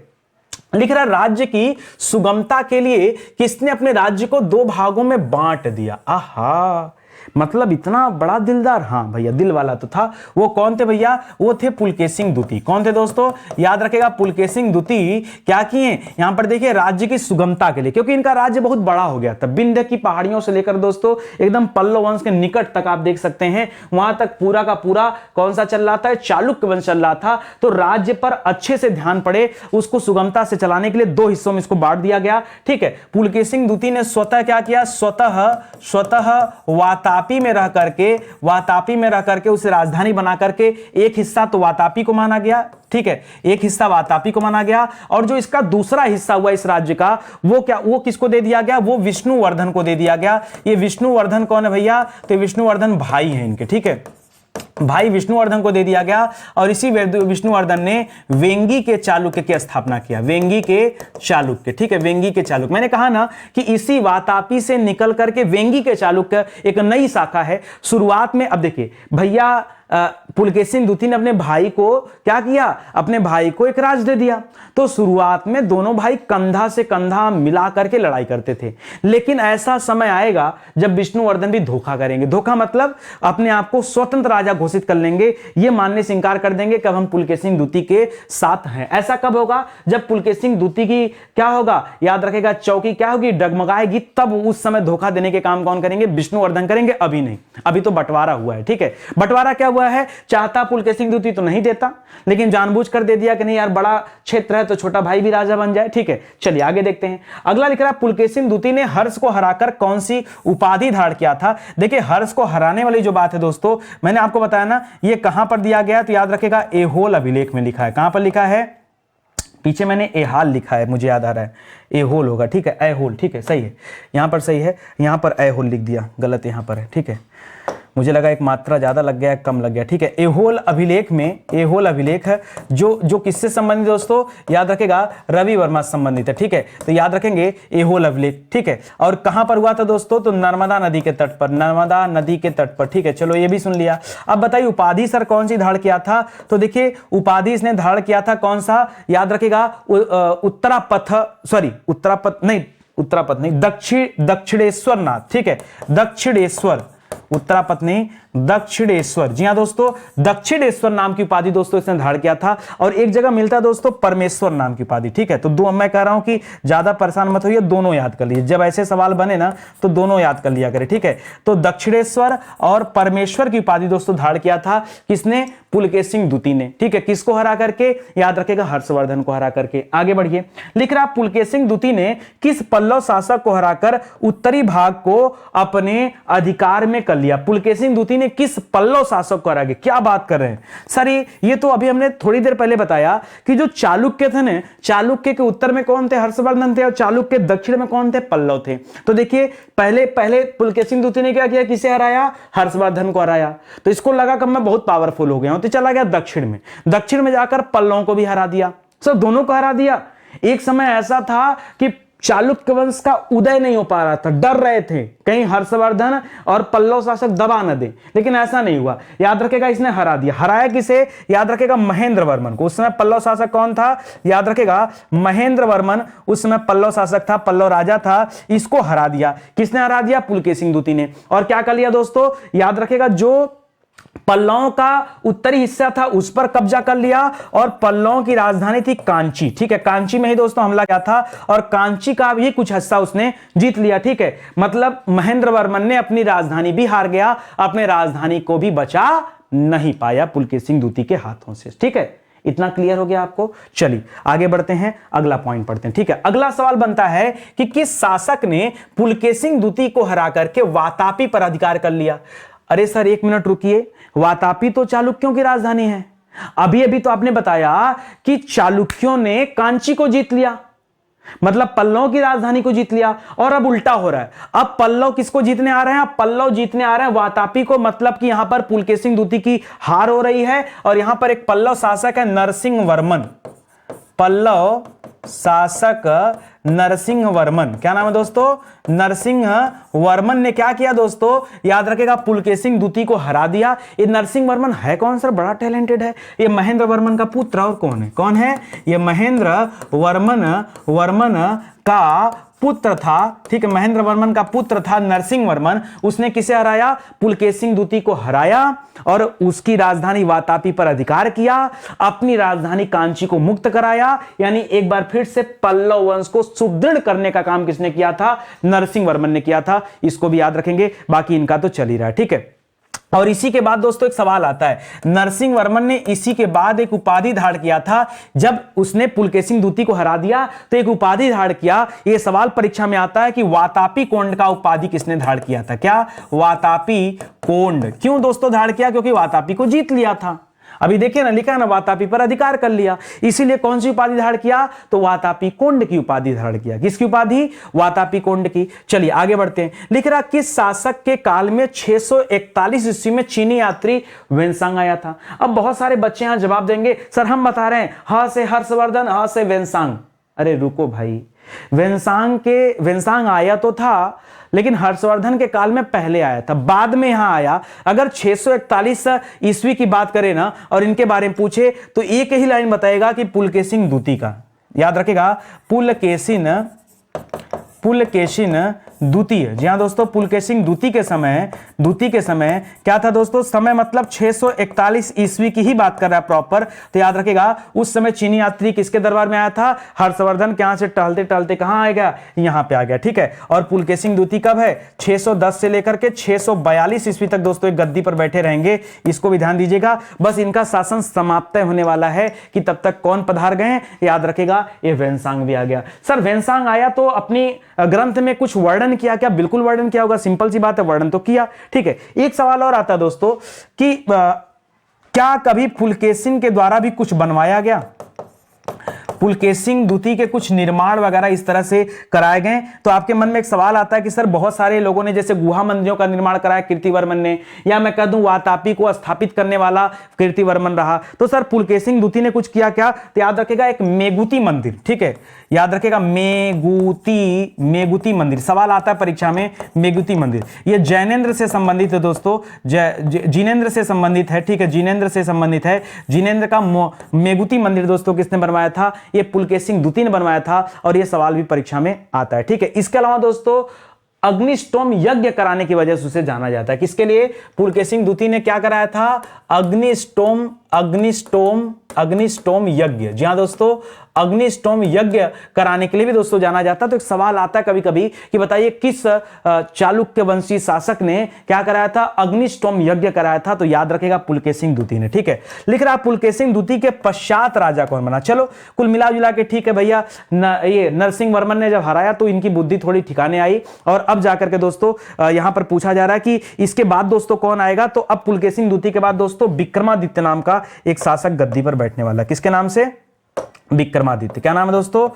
लिख रहा राज्य की सुगमता के लिए किसने अपने राज्य को 2 भागों में बांट दिया? आहा, मतलब इतना बड़ा दिलदार। हाँ भैया, दिल वाला तो था। वो कौन थे भैया? वो थे पुलकेशिन द्वितीय। कौन थे दोस्तों? याद रखेगा पुलकेशिन द्वितीय क्या किए? यहां पर देखिए राज्य की सुगमता के लिए, क्योंकि इनका राज्य बहुत बड़ा हो गया था। विंध्य की पहाड़ियों से लेकर दोस्तों एकदम पल्लव वंश के निकट तक आप देख सकते हैं, वहां तक पूरा का पूरा कौन सा चल रहा था? चालुक्य वंश चल रहा था। तो राज्य पर अच्छे से ध्यान पड़े, उसको सुगमता से चलाने के लिए 2 हिस्सों में इसको बांट दिया गया। ठीक है, पुलकेशिन द्वितीय ने स्वतः क्या किया? स्वतः वातापी में रह करके उसे राजधानी बना करके, एक हिस्सा तो वातापी को माना गया। ठीक है, एक हिस्सा वातापी को माना गया, और जो इसका दूसरा हिस्सा हुआ इस राज्य का, वो किसको दे दिया गया? वो विष्णुवर्धन को दे दिया गया। ये विष्णुवर्धन कौन है भैया? तो विष्णुवर्धन भाई हैं इनके। ठीक है, भाई विष्णुवर्धन को दे दिया गया, और इसी विष्णुवर्धन ने वेंगी के चालुक्य की स्थापना किया। वेंगी के चालुक्य। ठीक है, वेंगी के चालुक्य। मैंने कहा ना कि इसी वातापी से निकल करके वेंगी के चालुक्य एक नई शाखा है। शुरुआत में अब देखिए भैया, पुलकेशिन द्वितीय ने अपने भाई को क्या किया? अपने भाई को एक राज दे दिया। तो शुरुआत में दोनों भाई कंधा से कंधा मिला करके लड़ाई करते थे, लेकिन ऐसा समय आएगा जब विष्णुवर्धन भी धोखा करेंगे। धोखा मतलब अपने आप को स्वतंत्र राजा घोषित कर लेंगे, ये मानने से इंकार कर देंगे कि अब हम पुलकेशिन द्वितीय के साथ हैं। ऐसा कब होगा? जब पुलकेशिन द्वितीय की क्या होगा? याद रखेगा चौकी क्या होगी? डगमगाएगी। तब उस समय धोखा देने के काम कौन करेंगे? विष्णुवर्धन करेंगे। अभी नहीं, अभी तो बंटवारा हुआ है। ठीक है, बंटवारा क्या हुआ है? चाहता पुलकेशिन द्वितीय तो नहीं देता, लेकिन जानबूझकर दे दिया कि नहीं यार बड़ा क्षेत्र है तो छोटा भाई भी राजा बन जाए। ठीक है, चलिए आगे देखते हैं। अगला लिख रहा पुलकेशिन द्वितीय ने हर्ष को हराकर कौन सी उपाधि धारण किया था? देखिए हर्ष को हराने वाली जो बात है दोस्तों, मैंने आपको बताया ना ये कहां पर दिया गया, तो याद रखेगा ऐहोल अभिलेख में लिखा है। कहां पर लिखा है? पीछे मैंने एहाल लिखा है, मुझे याद आ रहा है ऐहोल होगा। ठीक है, ऐहोल। ठीक है, सही है, यहां पर सही है, यहां पर ऐहोल लिख दिया, गलत यहां पर है। ठीक है, मुझे लगा एक मात्रा ज्यादा लग गया, कम लग गया। ठीक है, ऐहोल अभिलेख में, ऐहोल अभिलेख है जो किससे संबंधित दोस्तों? याद रखेगा रवि वर्मा से संबंधित है। ठीक है, तो याद रखेंगे ऐहोल अभिलेख। ठीक है, और कहां पर हुआ था दोस्तों? तो नर्मदा नदी के तट पर, नर्मदा नदी के तट पर। ठीक है, चलो ये भी सुन लिया। अब बताइए उपाधि सर कौन सी धारण किया था? तो देखिए उपाधि इसने धारण किया था कौन सा? याद रखेगा उत्तरापथ नहीं, दक्षिणेश्वर नाथ। ठीक है, दक्षिणेश्वर, उत्तरापथ नहीं, दक्षिणेश्वर। जी हां दोस्तों, दक्षिणेश्वर नाम की उपाधि दोस्तों इसने धारण किया था। और एक जगह मिलता है दोस्तों परमेश्वर नाम की उपाधि। ठीक है, तो दो, मैं कह रहा हूं कि ज्यादा परेशान मत होइए, दोनों याद कर लीजिए। जब ऐसे सवाल बने ना तो दोनों याद कर लिया करें। ठीक है, तो दक्षिणेश्वर और परमेश्वर की उपाधि दोस्तों धारण किया था किसने? पुलकेशिन द्वितीय ने। ठीक है, किसको हरा करके? याद रखेगा हर्षवर्धन को हरा करके। आगे बढ़िए, लिख रहा पुलकेशिन द्वितीय ने किस पल्लव शासक को हराकर उत्तरी भाग को अपने अधिकार में कर लिया? पुलकेशिन द्वितीय ने किस पल्लव शासक को हरा गया? क्या बात कर रहे हैं सर, ये तो अभी हमने थोड़ी देर पहले बताया कि जो चालुक्य थे ना, चालुक्य के उत्तर में कौन थे? हर्षवर्धन थे, और चालुक्य के दक्षिण में कौन थे? पल्लव थे। तो देखिए पहले पहले पुलकेशिन द्वितीय ने क्या किया? किसे हराया? हर्षवर्धन को हराया। तो इसको लगा कि मैं बहुत पावरफुल हो गया हूं, तो चला गया दक्षिण में, दक्षिण में जाकर पल्लवों को भी हरा दिया। सर दोनों को हरा दिया। एक समय ऐसा था कि चालुक्य वंश का उदय नहीं हो पा रहा था, डर रहे थे कहीं हर्षवर्धन और पल्लव शासक दबा न दे, लेकिन ऐसा नहीं हुआ। याद रखेगा इसने हरा दिया। हराया किसे? याद रखेगा महेंद्र वर्मन को। उस समय पल्लव शासक कौन था? याद रखेगा महेंद्र वर्मन उस समय पल्लव शासक था, पल्लव राजा था। इसको हरा दिया। किसने हरा दिया? पुलकेशिन द्वितीय ने। और क्या कर लिया दोस्तों? याद रखेगा जो पल्लवों का उत्तरी हिस्सा था उस पर कब्जा कर लिया, और पल्लवों की राजधानी थी कांची। ठीक है, कांची में ही दोस्तों हमला किया था, और कांची का भी कुछ हिस्सा उसने जीत लिया। ठीक है, मतलब महेंद्र वर्मन ने अपनी राजधानी भी हार गया, अपने राजधानी को भी बचा नहीं पाया पुलकेशिन द्वितीय के हाथों से। ठीक है, इतना क्लियर हो गया आपको? चलिए आगे बढ़ते हैं, अगला पॉइंट पढ़ते हैं। ठीक है, अगला सवाल बनता है कि किस शासक ने पुलकेशिन द्वितीय को हरा करके वातापी पर अधिकार कर लिया? अरे सर एक मिनट रुकिए, वातापी तो चालुक्यों की राजधानी है। अभी अभी तो आपने बताया कि चालुक्यों ने कांची को जीत लिया, मतलब पल्लवों की राजधानी को जीत लिया, और अब उल्टा हो रहा है। अब पल्लव किसको जीतने आ रहे हैं? अब पल्लव जीतने आ रहे हैं वातापी को, मतलब कि यहां पर पुलकेशिन द्वितीय की हार हो रही है, और यहां पर एक पल्लव शासक है नरसिंह वर्मन। पल्लव शासक नरसिंह वर्मन, क्या नाम है दोस्तों? नरसिंह वर्मन ने क्या किया दोस्तों? याद रखेगा पुलकेशिन द्वितीय को हरा दिया। ये नरसिंह वर्मन है कौन सर? बड़ा टैलेंटेड है ये, महेंद्र वर्मन का पुत्र। और कौन है? कौन है ये? महेंद्र वर्मन का पुत्र था। ठीक है, महेंद्र वर्मन का पुत्र था नरसिंह वर्मन। उसने किसे हराया? पुलकेशिन द्वितीय को हराया, और उसकी राजधानी वातापी पर अधिकार किया, अपनी राजधानी कांची को मुक्त कराया। यानी एक बार फिर से पल्लव वंश को सुदृढ़ करने का काम किसने किया था? नरसिंह वर्मन ने किया था। इसको भी याद रखेंगे, बाकी इनका तो चल ही रहा है। ठीक है, और इसी के बाद दोस्तों एक सवाल आता है, नरसिंह वर्मन ने इसी के बाद एक उपाधि धारण किया था। जब उसने पुलकेशिन द्वितीय को हरा दिया तो एक उपाधि धारण किया। यह सवाल परीक्षा में आता है कि वातापी कोंड का उपाधि किसने धारण किया था? क्या? वातापी कोंड। क्यों दोस्तों धारण किया? क्योंकि वातापी को जीत लिया था। अभी देखिए ना, लिखा है ना, वातापी पर अधिकार कर लिया, इसीलिए कौन सी उपाधि धारण किया? तो वातापी कोंड की उपाधि धारण किया। किसकी उपाधि? वातापी कोंड की। चलिए आगे बढ़ते हैं। लिख रहा किस शासक के काल में 641 ईस्वी में चीनी यात्री वेनसांग आया था? अब बहुत सारे बच्चे यहां जवाब देंगे, सर हम बता रहे हैं हा से हर्षवर्धन, हा से वेनसांग। अरे रुको भाई, वेनसांग आया तो था, लेकिन हर्षवर्धन के काल में पहले आया था, बाद में यहां आया। अगर 641 ईस्वी की बात करें ना, और इनके बारे में पूछे तो एक ही लाइन बताएगा कि पुलकेशिन द्वितीय का। याद रखेगा, पुलकेशिन द्वितीय। जी हां दोस्तों, पुलकेशिन द्वितीय के समय क्या था दोस्तों? समय मतलब 641 ईस्वी की ही बात कर रहा है प्रॉपर। तो याद रखेगा उस समय चीनी यात्री किसके दरबार में आया था? हर्षवर्धन के यहां से टहलते टहलते कहां आ गया? यहां पे आ गया। ठीक है, और पुलकेशिन द्वितीय कब है? 610 से लेकर के 642 ईस्वी तक दोस्तों एक गद्दी पर बैठे रहेंगे। इसको भी ध्यान दीजिएगा। बस इनका शासन समाप्त होने वाला है कि तब तक कौन पधार गए? याद रखेगा ये वेनसांग भी आ गया। सर वेनसांग आया तो अपनी ग्रंथ में कुछ वर्णन किया क्या? बिल्कुल वर्णन किया होगा, सिंपल सी बात है, वर्णन तो किया। ठीक है, एक सवाल और आता है दोस्तों कि क्या कभी पुलकेशिन के द्वारा भी कुछ बनवाया गया? पुलकेशिन द्वितीय के कुछ निर्माण वगैरह इस तरह से कराए गए। तो आपके मन में एक सवाल आता है कि सर बहुत सारे लोगों ने जैसे गुहा मंदिरों का निर्माण कराया कीर्तिवर्मन ने, या मैं कह दूं वातापी को स्थापित करने वाला कीर्तिवर्मन रहा। तो सर पुलकेशिन द्वितीय ने कुछ किया क्या? तो याद रखेगा एक मेगुती मंदिर। ठीक है, याद रखेगा मेगुती मंदिर सवाल आता है परीक्षा में। मेगुती मंदिर ये जैनेन्द्र से संबंधित है दोस्तों, जिनेन्द्र से संबंधित है। ठीक है, जिनेन्द्र से संबंधित है। जिनेन्द्र का मेगुती मंदिर दोस्तों किसने बनवाया था? ये पुलकेशिन द्वितीय ने बनवाया था, और ये सवाल भी परीक्षा में आता है। ठीक है, इसके अलावा दोस्तों अग्निस्टोम यज्ञ कराने की वजह से उसे जाना जाता है। किसके लिए? पुलकेशिन द्वितीय ने क्या कराया था? अग्निस्टोम अग्निस्टोम यज्ञ। जी हाँ दोस्तों, अग्निस्टोम यज्ञ कराने के लिए भी दोस्तों जाना जाता है। तो एक सवाल आता है कभी कभी कि बताइए किस चालुक्य वंशी शासक ने क्या कराया था, अग्निस्टोम यज्ञ कराया था? तो याद रखेगा पुलकेशिन द्वितीय ने। ठीक है, लिख रहा पुलकेशिन द्वितीय के पश्चात राजा कौन बना। चलो कुल मिला जुला के ठीक है भैया, ये नरसिंह वर्मन ने जब हराया तो इनकी बुद्धि थोड़ी ठिकाने आई। और अब जाकर के दोस्तों यहां पर पूछा जा रहा है कि इसके बाद दोस्तों कौन आएगा। तो अब पुलकेशिन द्वितीय के बाद दोस्तों विक्रमादित्य नाम का एक शासक गद्दी पर बैठने वाला। किसके नाम से? विक्रमादित्य। क्या नाम है दोस्तों?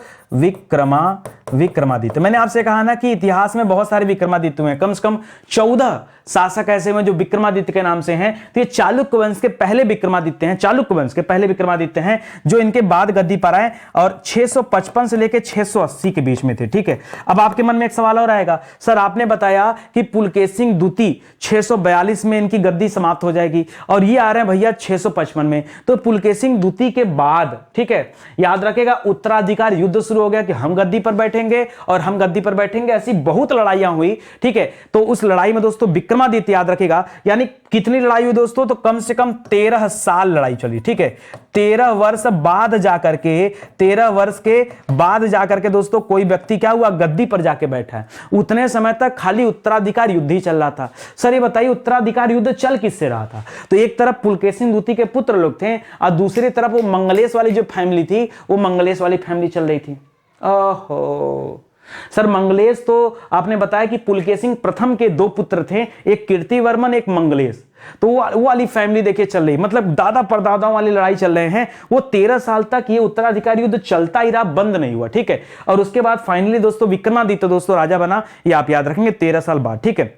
विक्रमादित्य। मैंने आपसे कहा ना कि इतिहास में बहुत सारे विक्रमादित्य हुए हैं, कम से कम 14 शासक ऐसे हुए जो विक्रमादित्य के नाम से हैं। तो ये चालुक्य वंश के पहले विक्रमादित्य हैं, चालुक्य वंश के पहले विक्रमादित्य हैं जो इनके बाद गद्दी पर आए और 655 से लेकर 680 के बीच में थे। ठीक है, अब आपके मन में एक सवाल और आएगा, सर आपने बताया कि पुलकेशिन द्वितीय 642 में इनकी गद्दी समाप्त हो जाएगी और ये आ रहे हैं भैया 655 में। तो पुलकेशिन द्वितीय के बाद, ठीक है, याद रखेगा उत्तराधिकार युद्ध शुरू हो गया कि हम गद्दी पर बैठेंगे और हम गद्दी पर बैठेंगे। ऐसी बहुत लड़ाइयां हुई। ठीक है, तो उस लड़ाई में दोस्तों विक्रमादित्य, याद रखेगा, यानी कितनी लड़ाई हुई दोस्तों? तो कम से कम 13 साल लड़ाई चली। ठीक है, 13 वर्ष बाद जाकर के 13 वर्ष के बाद जाकर के दोस्तों कोई व्यक्ति क्या हुआ, गद्दी पर जाके बैठा है। उतने समय तक खाली उत्तराधिकार युद्ध ही चल रहा था। सर ये बताइए उत्तराधिकार युद्ध चल किससे रहा था? तो एक तरफ पुलकेशिन द्वितीय के पुत्र लोग थे और दूसरी तरफ वो मंगलेश वाली जो फैमिली थी, वो मंगलेश वाली फैमिली चल रही थी। ओहो सर, मंगलेश तो आपने बताया कि पुलकेशिन प्रथम के 2 पुत्र थे, एक कीर्तिवर्मन एक मंगलेश। तो वो वाली फैमिली देखिए चल रही, मतलब दादा परदादाओं वाली लड़ाई चल रहे हैं। वो 13 साल तक ये उत्तराधिकारी युद्ध चलता ही रहा, बंद नहीं हुआ। ठीक है, और उसके बाद फाइनली दोस्तों विक्रमादित्य दोस्तों राजा बना। ये आप याद रखेंगे 13 साल बाद। ठीक है,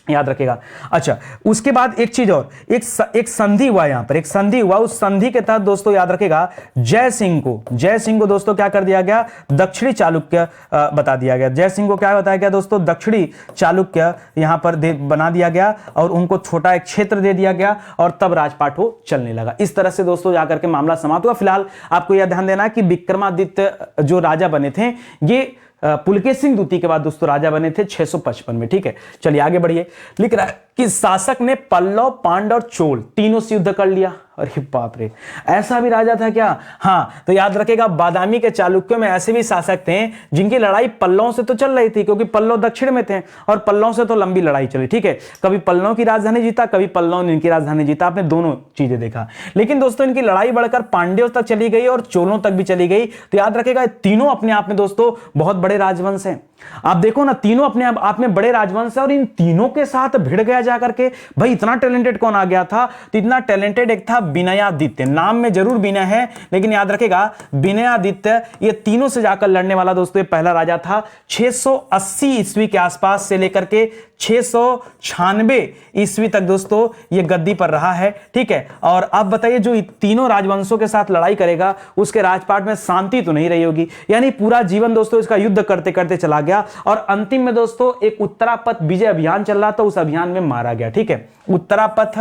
याद रखेगा। अच्छा, उसके बाद एक चीज और, एक संधि हुआ, यहां पर एक संधि हुआ। उस संधि के तहत दोस्तों याद रखेगा जय सिंह को दोस्तों क्या कर दिया गया, दक्षिणी चालुक्य बता दिया गया। जय सिंह को क्या बताया गया दोस्तों, दक्षिणी चालुक्य यहां पर बना दिया गया और उनको छोटा एक क्षेत्र दे दिया गया और तब राजपाट हो चलने लगा। इस तरह से दोस्तों जाकर के मामला समाप्त हुआ। फिलहाल आपको यह ध्यान देना कि विक्रमादित्य जो राजा बने थे ये पुलकेशिन द्वितीय के बाद दोस्तों राजा बने थे 655 में। ठीक है, चलिए आगे बढ़िए। लिख रहा है कि शासक ने पल्लव, पांड्य और चोल तीनों से युद्ध कर लिया। अरे बाप रे, ऐसा भी राजा था क्या? हाँ, तो याद रखेगा बादामी के चालुक्यों में ऐसे भी शासक थे जिनकी लड़ाई पल्लवों से तो चल रही थी, क्योंकि पल्लव दक्षिण में थे और पल्लवों से तो लंबी लड़ाई चली। ठीक है, कभी पल्लवों की राजधानी जीता, कभी पल्लवों ने इनकी राजधानी जीता। आपने दोनों चीजें देखा, लेकिन दोस्तों इनकी लड़ाई बढ़कर पांड्यों तक चली गई और चोलों तक भी चली गई। तो याद रखेगा तीनों अपने आप में दोस्तों बहुत बड़े राजवंश हैं। आप देखो ना, तीनों अपने आप में बड़े राजवंश है और इन तीनों के साथ भिड़ गया जाकर के। भाई इतना टैलेंटेड कौन आ गया था? तो इतना टैलेंटेड एक था विनयादित्य। नाम में जरूर विनय है, लेकिन याद रखेगा विनयादित्य ये तीनों से जाकर लड़ने वाला दोस्तों ये पहला राजा था। 680 ईस्वी के आसपास से लेकर के 696 ईस्वी तक दोस्तों ये गद्दी पर रहा है। ठीक है, और अब बताइए जो तीनों राजवंशों के साथ लड़ाई करेगा उसके राजपाट में शांति तो नहीं रही होगी, यानी पूरा जीवन दोस्तों इसका युद्ध करते करते चला गया और अंतिम में दोस्तों एक उत्तरापथ विजय अभियान चल रहा था, उस अभियान में मारा गया। ठीक है, उत्तरापथ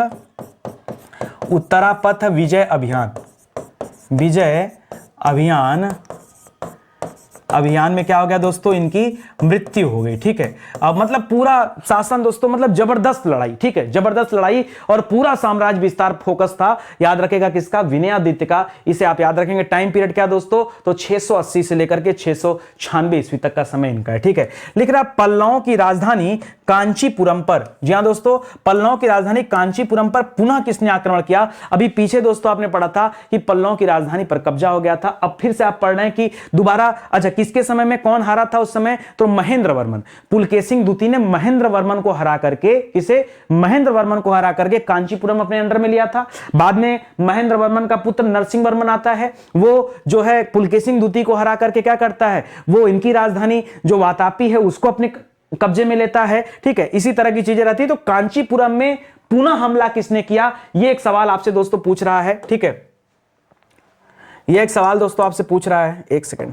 विजय अभियान में क्या हो गया दोस्तों, इनकी मृत्यु हो गई। ठीक है, अब मतलब पूरा शासन दोस्तों, मतलब जबरदस्त लड़ाई। ठीक है, जबरदस्त लड़ाई और पूरा साम्राज्य विस्तार फोकस था, याद रखेगा किसका, विनयादित्य का। इसे आप याद रखेंगे। टाइम पीरियड क्या दोस्तों, तो 680 से लेकर के 696 ईस्वी तक का समय इनका है। ठीक है, लिख रहा पल्लवों की राजधानी कांचीपुरम पर। जी हां दोस्तों, पल्लवों की राजधानी कांचीपुरम पर पुनः किसने आक्रमण किया? अभी पीछे दोस्तों आपने पढ़ा था कि पल्लवों की राजधानी पर कब्जा हो गया था। अब फिर से आप पढ़ रहे हैं कि दोबारा, अच्छा किसके समय में कौन हारा था उस समय? तो महेंद्र वर्मन। पुलकेशिन द्वितीय ने महेंद्र वर्मन को हरा करके, इसे महेंद्र वर्मन को हरा करके कांचीपुरम अपने अंडर में लिया था। बाद में महेंद्र वर्मन का पुत्र नरसिंह वर्मन आता है, वो जो है पुलकेशिन द्वितीय को हरा करके क्या करता है, वो इनकी राजधानी जो वातापी है उसको अपने कब्जे में लेता है। ठीक है, इसी तरह की चीजें रहती है। तो कांचीपुरम में पुनः हमला किसने किया, ये एक सवाल आपसे दोस्तों पूछ रहा है। ठीक है, ये एक सवाल दोस्तों आपसे पूछ रहा है। एक सेकेंड,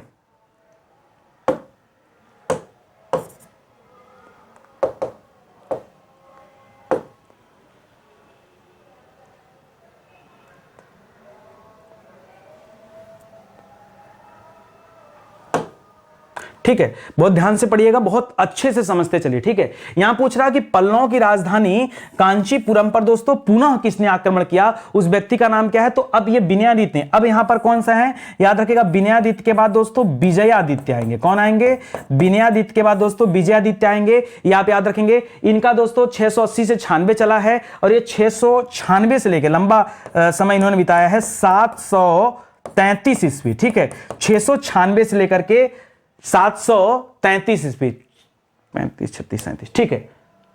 ठीक है, बहुत ध्यान से पढ़िएगा, बहुत अच्छे से समझते चलिए। ठीक है, यहां पूछ रहा कि पल्लवों की राजधानी कांचीपुरम पर दोस्तों पुनः किसने आक्रमण किया, उस व्यक्ति का नाम क्या है? तो अब ये विनयादित्य ने। अब यहां पर कौन सा है, याद रखिएगा, विनयादित्य के बाद दोस्तों विजयादित्य आएंगे। कौन आएंगे? विनयादित्य के बाद दोस्तों विजयादित्य आएंगे। ये आप याद रखेंगे। इनका दोस्तों 680 से 96 चला है, और ये 696 से लेकर लंबा समय इन्होंने बिताया है 733 ईस्वी। ठीक है, 696 से लेकर के 733 ईस्वी, 35, 36, 37, ठीक है,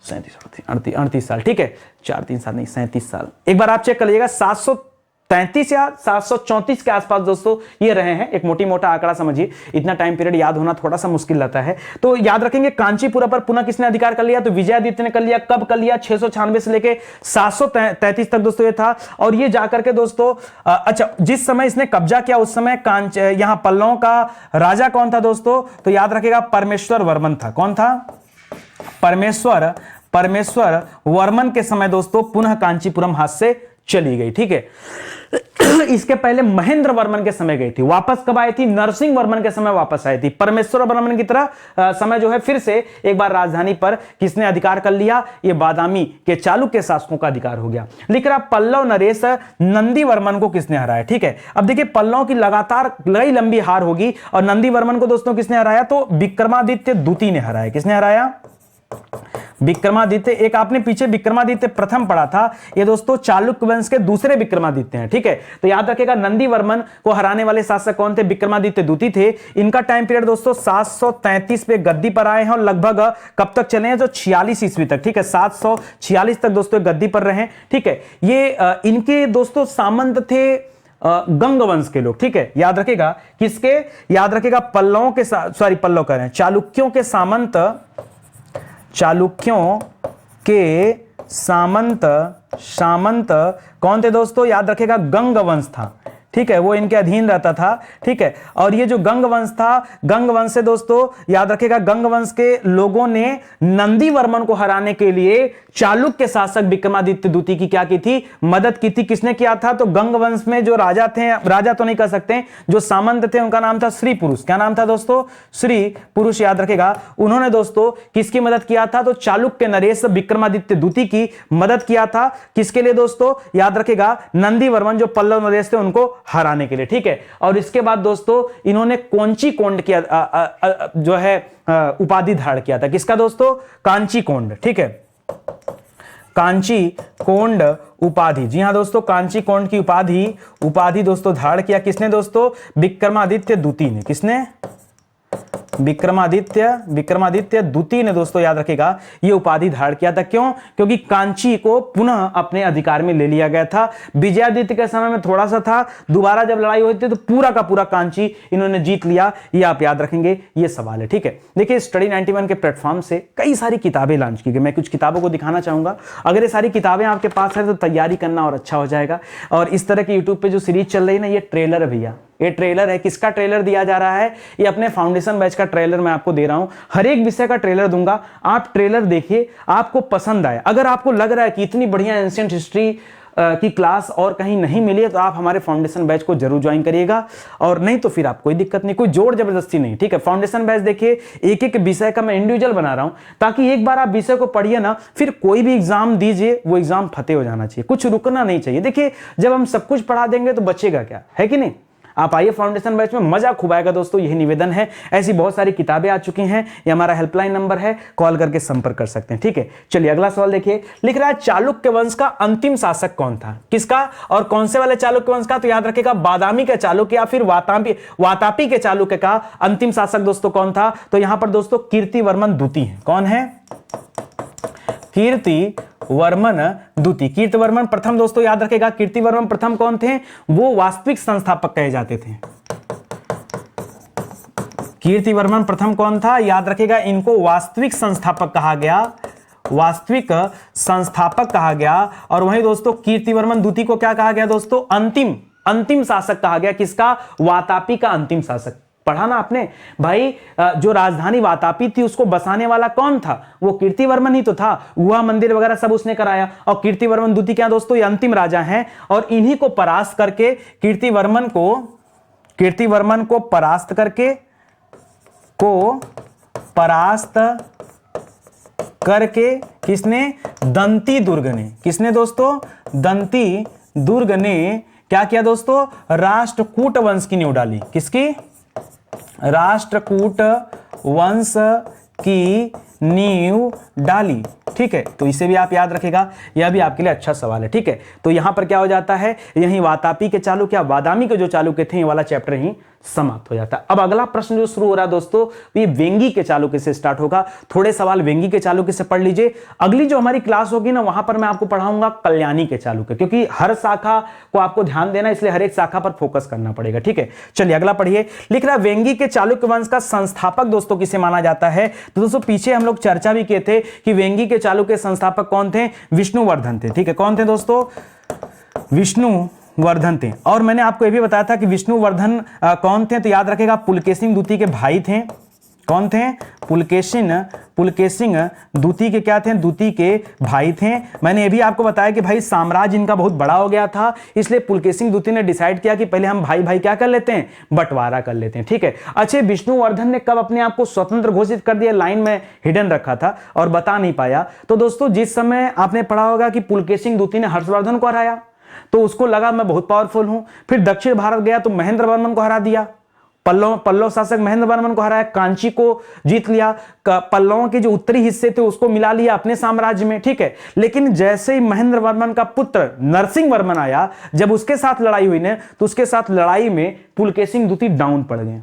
37, 38 साल। ठीक है, 4, 3 साल नहीं, 37 साल। एक बार आप चेक कर लीजिएगा, 733 या 734 के आसपास दोस्तों ये रहे हैं। एक मोटी मोटा आंकड़ा समझिए, इतना टाइम पीरियड याद होना थोड़ा सा मुश्किल रहता है। तो याद रखेंगे कांचीपुरम पर पुनः किसने अधिकार कर लिया? तो विजयादित्य ने कर लिया। कब कर लिया? 696 से लेके 733 तक दोस्तों ये था। और ये जाकर के दोस्तों अच्छा, जिस समय इसने कब्जा किया उस समय यहां पल्लवों का राजा कौन था दोस्तों? तो याद रखेगा परमेश्वर वर्मन था। कौन था? परमेश्वर वर्मन के समय दोस्तों पुनः कांचीपुरम हाथ से चली गई। ठीक है, इसके पहले महेंद्र वर्मन के समय गई थी। वापस कब आई थी? नरसिंह वर्मन के समय वापस आई थी। परमेश्वर वर्मन की तरह समय जो है फिर से एक बार राजधानी पर किसने अधिकार कर लिया? ये बादामी के चालुक्य शासकों का अधिकार हो गया। लिख रहा पल्लव नरेश नंदी वर्मन को किसने हराया? ठीक है, अब देखिए पल्लवों की लगातार कई लंबी हार होगी, और नंदी वर्मन को दोस्तों किसने हराया? तो विक्रमादित्य द्वितीय ने हराया। किसने हराया? विक्रमादित्य। एक आपने पीछे विक्रमादित्य प्रथम पढ़ा था, ये दोस्तों चालुक्य वंश के दूसरे विक्रमादित्य हैं। ठीक है, तो याद रखिएगा नंदी वर्मन को हराने वाले शासक कौन थे? विक्रमादित्य द्वितीय थे। इनका टाइम पीरियड दोस्तों 733 पे गद्दी पर आए हैं, और लगभग कब तक चले हैं? तो 46 ईस्वी तक। ठीक है, 746 तक दोस्तों गद्दी पर रहे। ठीक है, ये इनके दोस्तों सामंत थे गंग वंश के लोग। ठीक है, याद रखेगा किसके? याद रखेगा पल्लवों के, पल्लव कह रहे हैं, चालुक्यों के सामंत, चालुक्यों के सामंत कौन थे दोस्तों? याद रखेगा गंग वंश था। ठीक है, वो इनके अधीन रहता था। ठीक है, और ये जो गंग वंश था, गंग वंश से दोस्तों याद रखेगा गंग वंश के लोगों ने नंदी वर्मन को हराने के लिए चालुक्य शासक विक्रमादित्य द्वितीय की क्या की थी? मदद की थी। किसने किया था? तो गंग वंश में जो राजा थे, राजा तो नहीं कह सकते, जो सामंत थे उनका नाम था श्री पुरुष। क्या नाम था दोस्तों? श्री पुरुष। याद रखेगा, उन्होंने दोस्तों किसकी मदद किया था? तो चालुक्य नरेश विक्रमादित्य द्वितीय की मदद किया था। किसके लिए दोस्तों? याद रखेगा नंदी वर्मन जो पल्लव नरेश थे उनको हराने के लिए। ठीक है, और इसके बाद दोस्तों इन्होंने कांची कोंड किया जो है उपाधि धारण किया था। किसका दोस्तों? कांची कोंड। ठीक है, कांची कोंड उपाधि। जी हां दोस्तों, कांची कोंड की उपाधि दोस्तों धारण किया किसने दोस्तों? विक्रमादित्य द्वितीय ने। किसने? विक्रमादित्य द्वितीय ने दोस्तों याद रखेगा ये उपाधि धारण किया था। क्यों? क्योंकि कांची को पुनः अपने अधिकार में ले लिया गया था। विजयादित्य के समय में थोड़ा सा था, दोबारा जब लड़ाई हुई थी तो पूरा का पूरा कांची इन्होंने जीत लिया। ये आप याद रखेंगे, ये सवाल है। ठीक है, देखिए स्टडी 91 के प्लेटफॉर्म से कई सारी किताबें लॉन्च की गई। मैं कुछ किताबों को दिखाना चाहूंगा। अगर ये सारी किताबें आपके पास है तो तैयारी करना और अच्छा हो जाएगा। और इस तरह की यूट्यूब पे जो सीरीज चल रही है ना, ये ट्रेलर है भैया, ये ट्रेलर है। किसका ट्रेलर दिया जा रहा है? ये अपने फाउंडेशन बैच का ट्रेलर मैं आपको दे रहा हूं। हर एक विषय का ट्रेलर दूंगा, आप ट्रेलर देखिए, आपको पसंद आए। अगर आपको लग रहा है कि इतनी बढ़िया एंशिएंट हिस्ट्री की क्लास और कहीं नहीं मिली है तो आप हमारे फाउंडेशन बैच को जरूर ज्वाइन करिएगा, और नहीं तो फिर आप कोई दिक्कत नहीं, कोई जोर जबरदस्ती नहीं। ठीक है, फाउंडेशन बैच देखिए, एक एक विषय का मैं इंडिविजुअल बना रहा हूं, ताकि एक बार आप विषय को पढ़िए ना, फिर कोई भी एग्जाम दीजिए, वो एग्जाम फतेह हो जाना चाहिए, कुछ रुकना नहीं चाहिए। देखिए जब हम सब कुछ पढ़ा देंगे तो बचेगा क्या, है कि नहीं? आप आइए फाउंडेशन बैच में, मजा खूब आएगा दोस्तों, यही निवेदन है। ऐसी बहुत सारी किताबें आ चुकी हैं, ये हमारा हेल्पलाइन नंबर है, कॉल करके संपर्क कर सकते हैं। ठीक है, चलिए अगला सवाल देखिए। लिख रहा है चालुक्य वंश का अंतिम शासक कौन था? किसका और कौन से वाले चालुक्य वंश का? तो याद रखेगा बादामी के चालुक्य या फिर वातापी के चालुक्य का अंतिम शासक दोस्तों कौन था? तो यहां पर दोस्तों कीर्तिवर्मन द्वितीय है। कौन है? कीर्तिवर्मन द्वितीय। कीर्तिवर्मन प्रथम दोस्तों याद रखेगा, कीर्तिवर्मन प्रथम कौन थे? वो वास्तविक संस्थापक कहे जाते थे। कीर्तिवर्मन प्रथम कौन था? याद रखेगा, इनको वास्तविक संस्थापक कहा गया, वास्तविक संस्थापक कहा गया। और वहीं दोस्तों कीर्तिवर्मन द्वितीय को क्या कहा गया दोस्तों? अंतिम शासक कहा गया। किसका? वातापी का अंतिम शासक। पढ़ा ना आपने भाई, जो राजधानी वातापी थी उसको बसाने वाला कौन था? वो कीर्तिवर्मन ही तो था। गुहा मंदिर वगैरह सब उसने कराया। और कीर्तिवर्मन द्वितीय क्या दोस्तों? ये अंतिम राजा हैं, और इन्हीं को परास्त करके कीर्तिवर्मन को परास्त करके को परास्त करके किसने? दंती दुर्ग ने। किसने दोस्तों? दंती दुर्ग ने क्या किया दोस्तों? राष्ट्रकूट वंश की नींव डाली। किसकी? राष्ट्रकूट वंश की नींव डाली। ठीक है, तो इसे भी आप याद रखेगा, यह भी आपके लिए अच्छा सवाल है। ठीक है, तो यहां पर क्या हो जाता है, यही वातापी के चालुक्य, बादामी के जो चालुक्य थे, ये वाला चैप्टर ही समाप्त हो जाता है। अब अगला प्रश्न जो शुरू हो रहा है दोस्तों, ये वेंगी के चालुक्य से स्टार्ट होगा। थोड़े सवाल वेंगी के चालुक्य से पढ़ लीजिए। अगली जो हमारी क्लास होगी ना, वहां पर मैं आपको पढ़ाऊंगा कल्याणी के चालुक्य, क्योंकि हर शाखा को आपको ध्यान देना, इसलिए हर एक शाखा पर फोकस करना पड़ेगा। ठीक है, चलिए अगला पढ़िए। लिख रहा वेंगी के चालुक्य वंश का संस्थापक दोस्तों किसे माना जाता है? तो दोस्तों पीछे हम लोग चर्चा भी किए थे कि वेंगी के चालुक्य संस्थापक कौन थे? विष्णुवर्धन थे। ठीक है, कौन थे दोस्तों? विष्णुवर्धन थे। और मैंने आपको यह भी बताया था कि विष्णुवर्धन कौन थे, तो याद रखेगा पुलकेशिन द्वितीय के भाई थे। कौन थे? पुलकेशिन द्वितीय के क्या थे? द्वितीय के भाई थे। मैंने ये भी आपको बताया कि भाई साम्राज्य इनका बहुत बड़ा हो गया था, इसलिए पुलकेशिन द्वितीय ने डिसाइड किया कि पहले हम भाई भाई क्या कर लेते हैं? बंटवारा कर लेते हैं। ठीक है, अच्छे विष्णुवर्धन ने कब अपने आप को स्वतंत्र घोषित कर दिया? लाइन में हिडन रखा था और बता नहीं पाया। तो दोस्तों जिस समय आपने पढ़ा होगा कि पुलकेशिन द्वितीय ने हर्षवर्धन को हराया, तो उसको लगा मैं बहुत पावरफुल हूं। फिर दक्षिण भारत गया तो महेंद्र वर्मन को हरा दिया, पल्लव शासक महेंद्र वर्मन को हराया, कांची को जीत लिया, पल्लवों के जो उत्तरी हिस्से थे उसको मिला लिया अपने साम्राज्य में। ठीक है, लेकिन जैसे ही महेंद्र वर्मन का पुत्र नरसिंह वर्मन आया, जब उसके साथ लड़ाई हुई ना, तो उसके साथ लड़ाई में पुलकेशिन द्वितीय डाउन पड़ गए।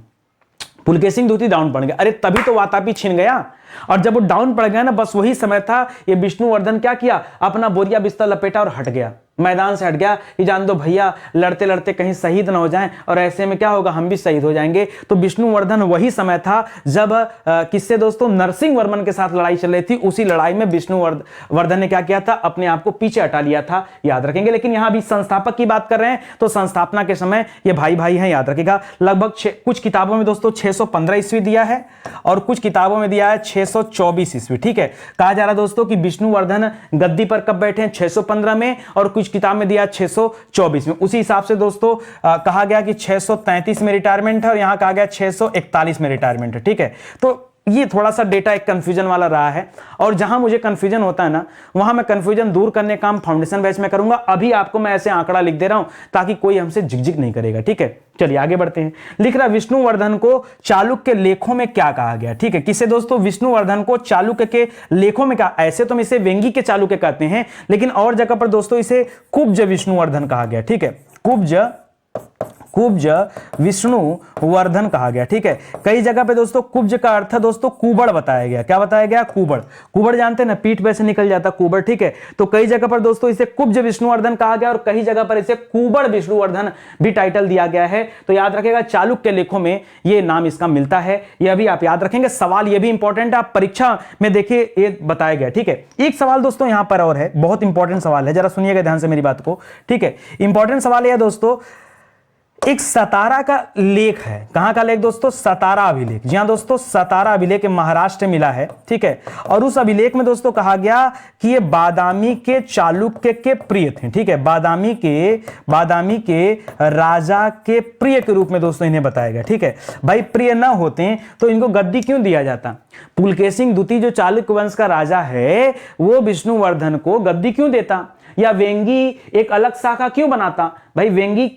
पुलकेशिन द्वितीय डाउन पड़ गया। अरे तभी तो वातापी छिन गया, और जब वो डाउन पड़ गया ना, बस वही समय था, ये विष्णुवर्धन क्या किया? अपना बोरिया बिस्तर लपेटा और हट गया, मैदान से हट गया कि जान दो भैया, लड़ते लड़ते कहीं शहीद ना हो जाएं, और ऐसे में क्या होगा? हम भी शहीद हो जाएंगे। तो विष्णुवर्धन वही समय था जब किससे दोस्तों? नरसिंह वर्मन के साथ लड़ाई चल रही थी। उसी लड़ाई में विष्णुवर्धन ने क्या किया था? अपने आप को पीछे हटा लिया था, याद रखेंगे। लेकिन यहां भी संस्थापक की बात कर रहे हैं, तो संस्थापना के समय ये भाई भाई हैं, याद रखेगा। लगभग कुछ किताबों में दोस्तों 615 ईस्वी दिया है, और कुछ किताबों में दिया है 624 ईस्वी। ठीक है, कहा जा रहा है दोस्तों कि विष्णुवर्धन गद्दी पर कब बैठे हैं? 615 में, और कुछ किताब में दिया 624 में। उसी हिसाब से दोस्तों कहा गया कि 633 में रिटायरमेंट है, और यहां कहा गया 641 में रिटायरमेंट है। ठीक है, तो ये थोड़ा सा डेटा एक कंफ्यूजन वाला रहा है, और जहां मुझे कंफ्यूजन होता है ना, वहां मैं कंफ्यूजन दूर करने का काम फाउंडेशन बैच में करूंगा। अभी आपको मैं ऐसे आंकड़ा लिख दे रहा हूं ताकि कोई हमसे झिकझिक नहीं करेगा। ठीक है, चलिए आगे बढ़ते हैं। लिख रहा विष्णुवर्धन को चालुक्य लेखों में क्या कहा गया? ठीक है, किसे दोस्तों? विष्णुवर्धन को चालुक्य के लेखों में क्या? ऐसे तो हम इसे वेंगी के चालुक्य कहते हैं, लेकिन और जगह पर दोस्तों इसे कुब्ज विष्णुवर्धन कहा गया। ठीक है, कुब्ज विष्णुवर्धन कहा गया। ठीक है, कई जगह पे दोस्तों कुब्ज का अर्थ दोस्तों कुबड़ बताया गया। क्या बताया गया? कुबड़। कुबड़ जानते हैं ना, पीठ पे से निकल जाता कुबड़। ठीक है, तो कई जगह पर दोस्तों इसे कुब्ज विष्णुवर्धन कहा गया, और कई जगह पर इसे कुबड़ विष्णुवर्धन भी टाइटल दिया गया है। तो याद रखेगा, चालुक्य लेखों में यह नाम इसका मिलता है, यह भी आप याद रखेंगे। सवाल यह भी इंपॉर्टेंट है, आप परीक्षा में देखिए ये बताया गया। ठीक है, एक सवाल दोस्तों यहां पर और है, बहुत इंपॉर्टेंट सवाल है, जरा सुनिएगा ध्यान से मेरी बात को। ठीक है, इंपॉर्टेंट सवाल यह दोस्तों, एक सतारा का लेख है। कहां का लेख दोस्तों? सतारा अभिलेख। जी हां दोस्तों, सतारा अभिलेख महाराष्ट्र में मिला है। ठीक है, और उस अभिलेख में दोस्तों कहा गया कि ये बादामी के चालुक्य के प्रिय थे। ठीक है, बादामी के राजा के प्रिय के रूप में दोस्तों इन्हें बताया गया। ठीक है, भाई प्रिय ना होते तो इनको गद्दी क्यों दिया जाता? पुलकेशिन द्वितीय जो चालुक्य वंश का राजा है, वो विष्णुवर्धन को गद्दी क्यों देता, या वेंगी एक अलग शाखा क्यों बनाता? भाई वेंगी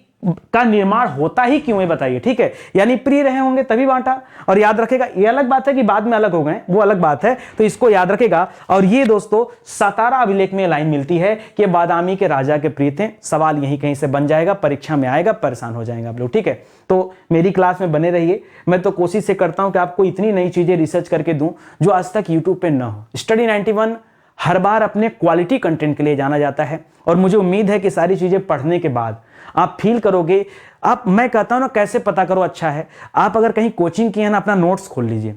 का निर्माण होता ही क्यों है बताइए। ठीक है, यानी प्रिय रहे होंगे तभी बांटा। और याद रखेगा, ये अलग बात है कि बाद में अलग हो गए, वो अलग बात है, तो इसको याद रखेगा। और ये दोस्तों सतारा अभिलेख में लाइन मिलती है कि बादामी के राजा के प्रिय थे। सवाल यही कहीं से बन जाएगा, परीक्षा में आएगा, परेशान हो जाएंगे आप लोग। ठीक है, तो मेरी क्लास में बने रहिए। मैं तो कोशिश से करता हूं कि आपको इतनी नई चीजें रिसर्च करके दूं जो आज तक यूट्यूब पे ना हो। स्टडी 91 हर बार अपने क्वालिटी कंटेंट के लिए जाना जाता है, और मुझे उम्मीद है कि सारी चीजें पढ़ने के बाद आप फील करोगे। आप, मैं कहता हूं ना, कैसे पता करो अच्छा है, आप अगर कहीं कोचिंग किया ना, अपना नोट्स खोल लीजिए।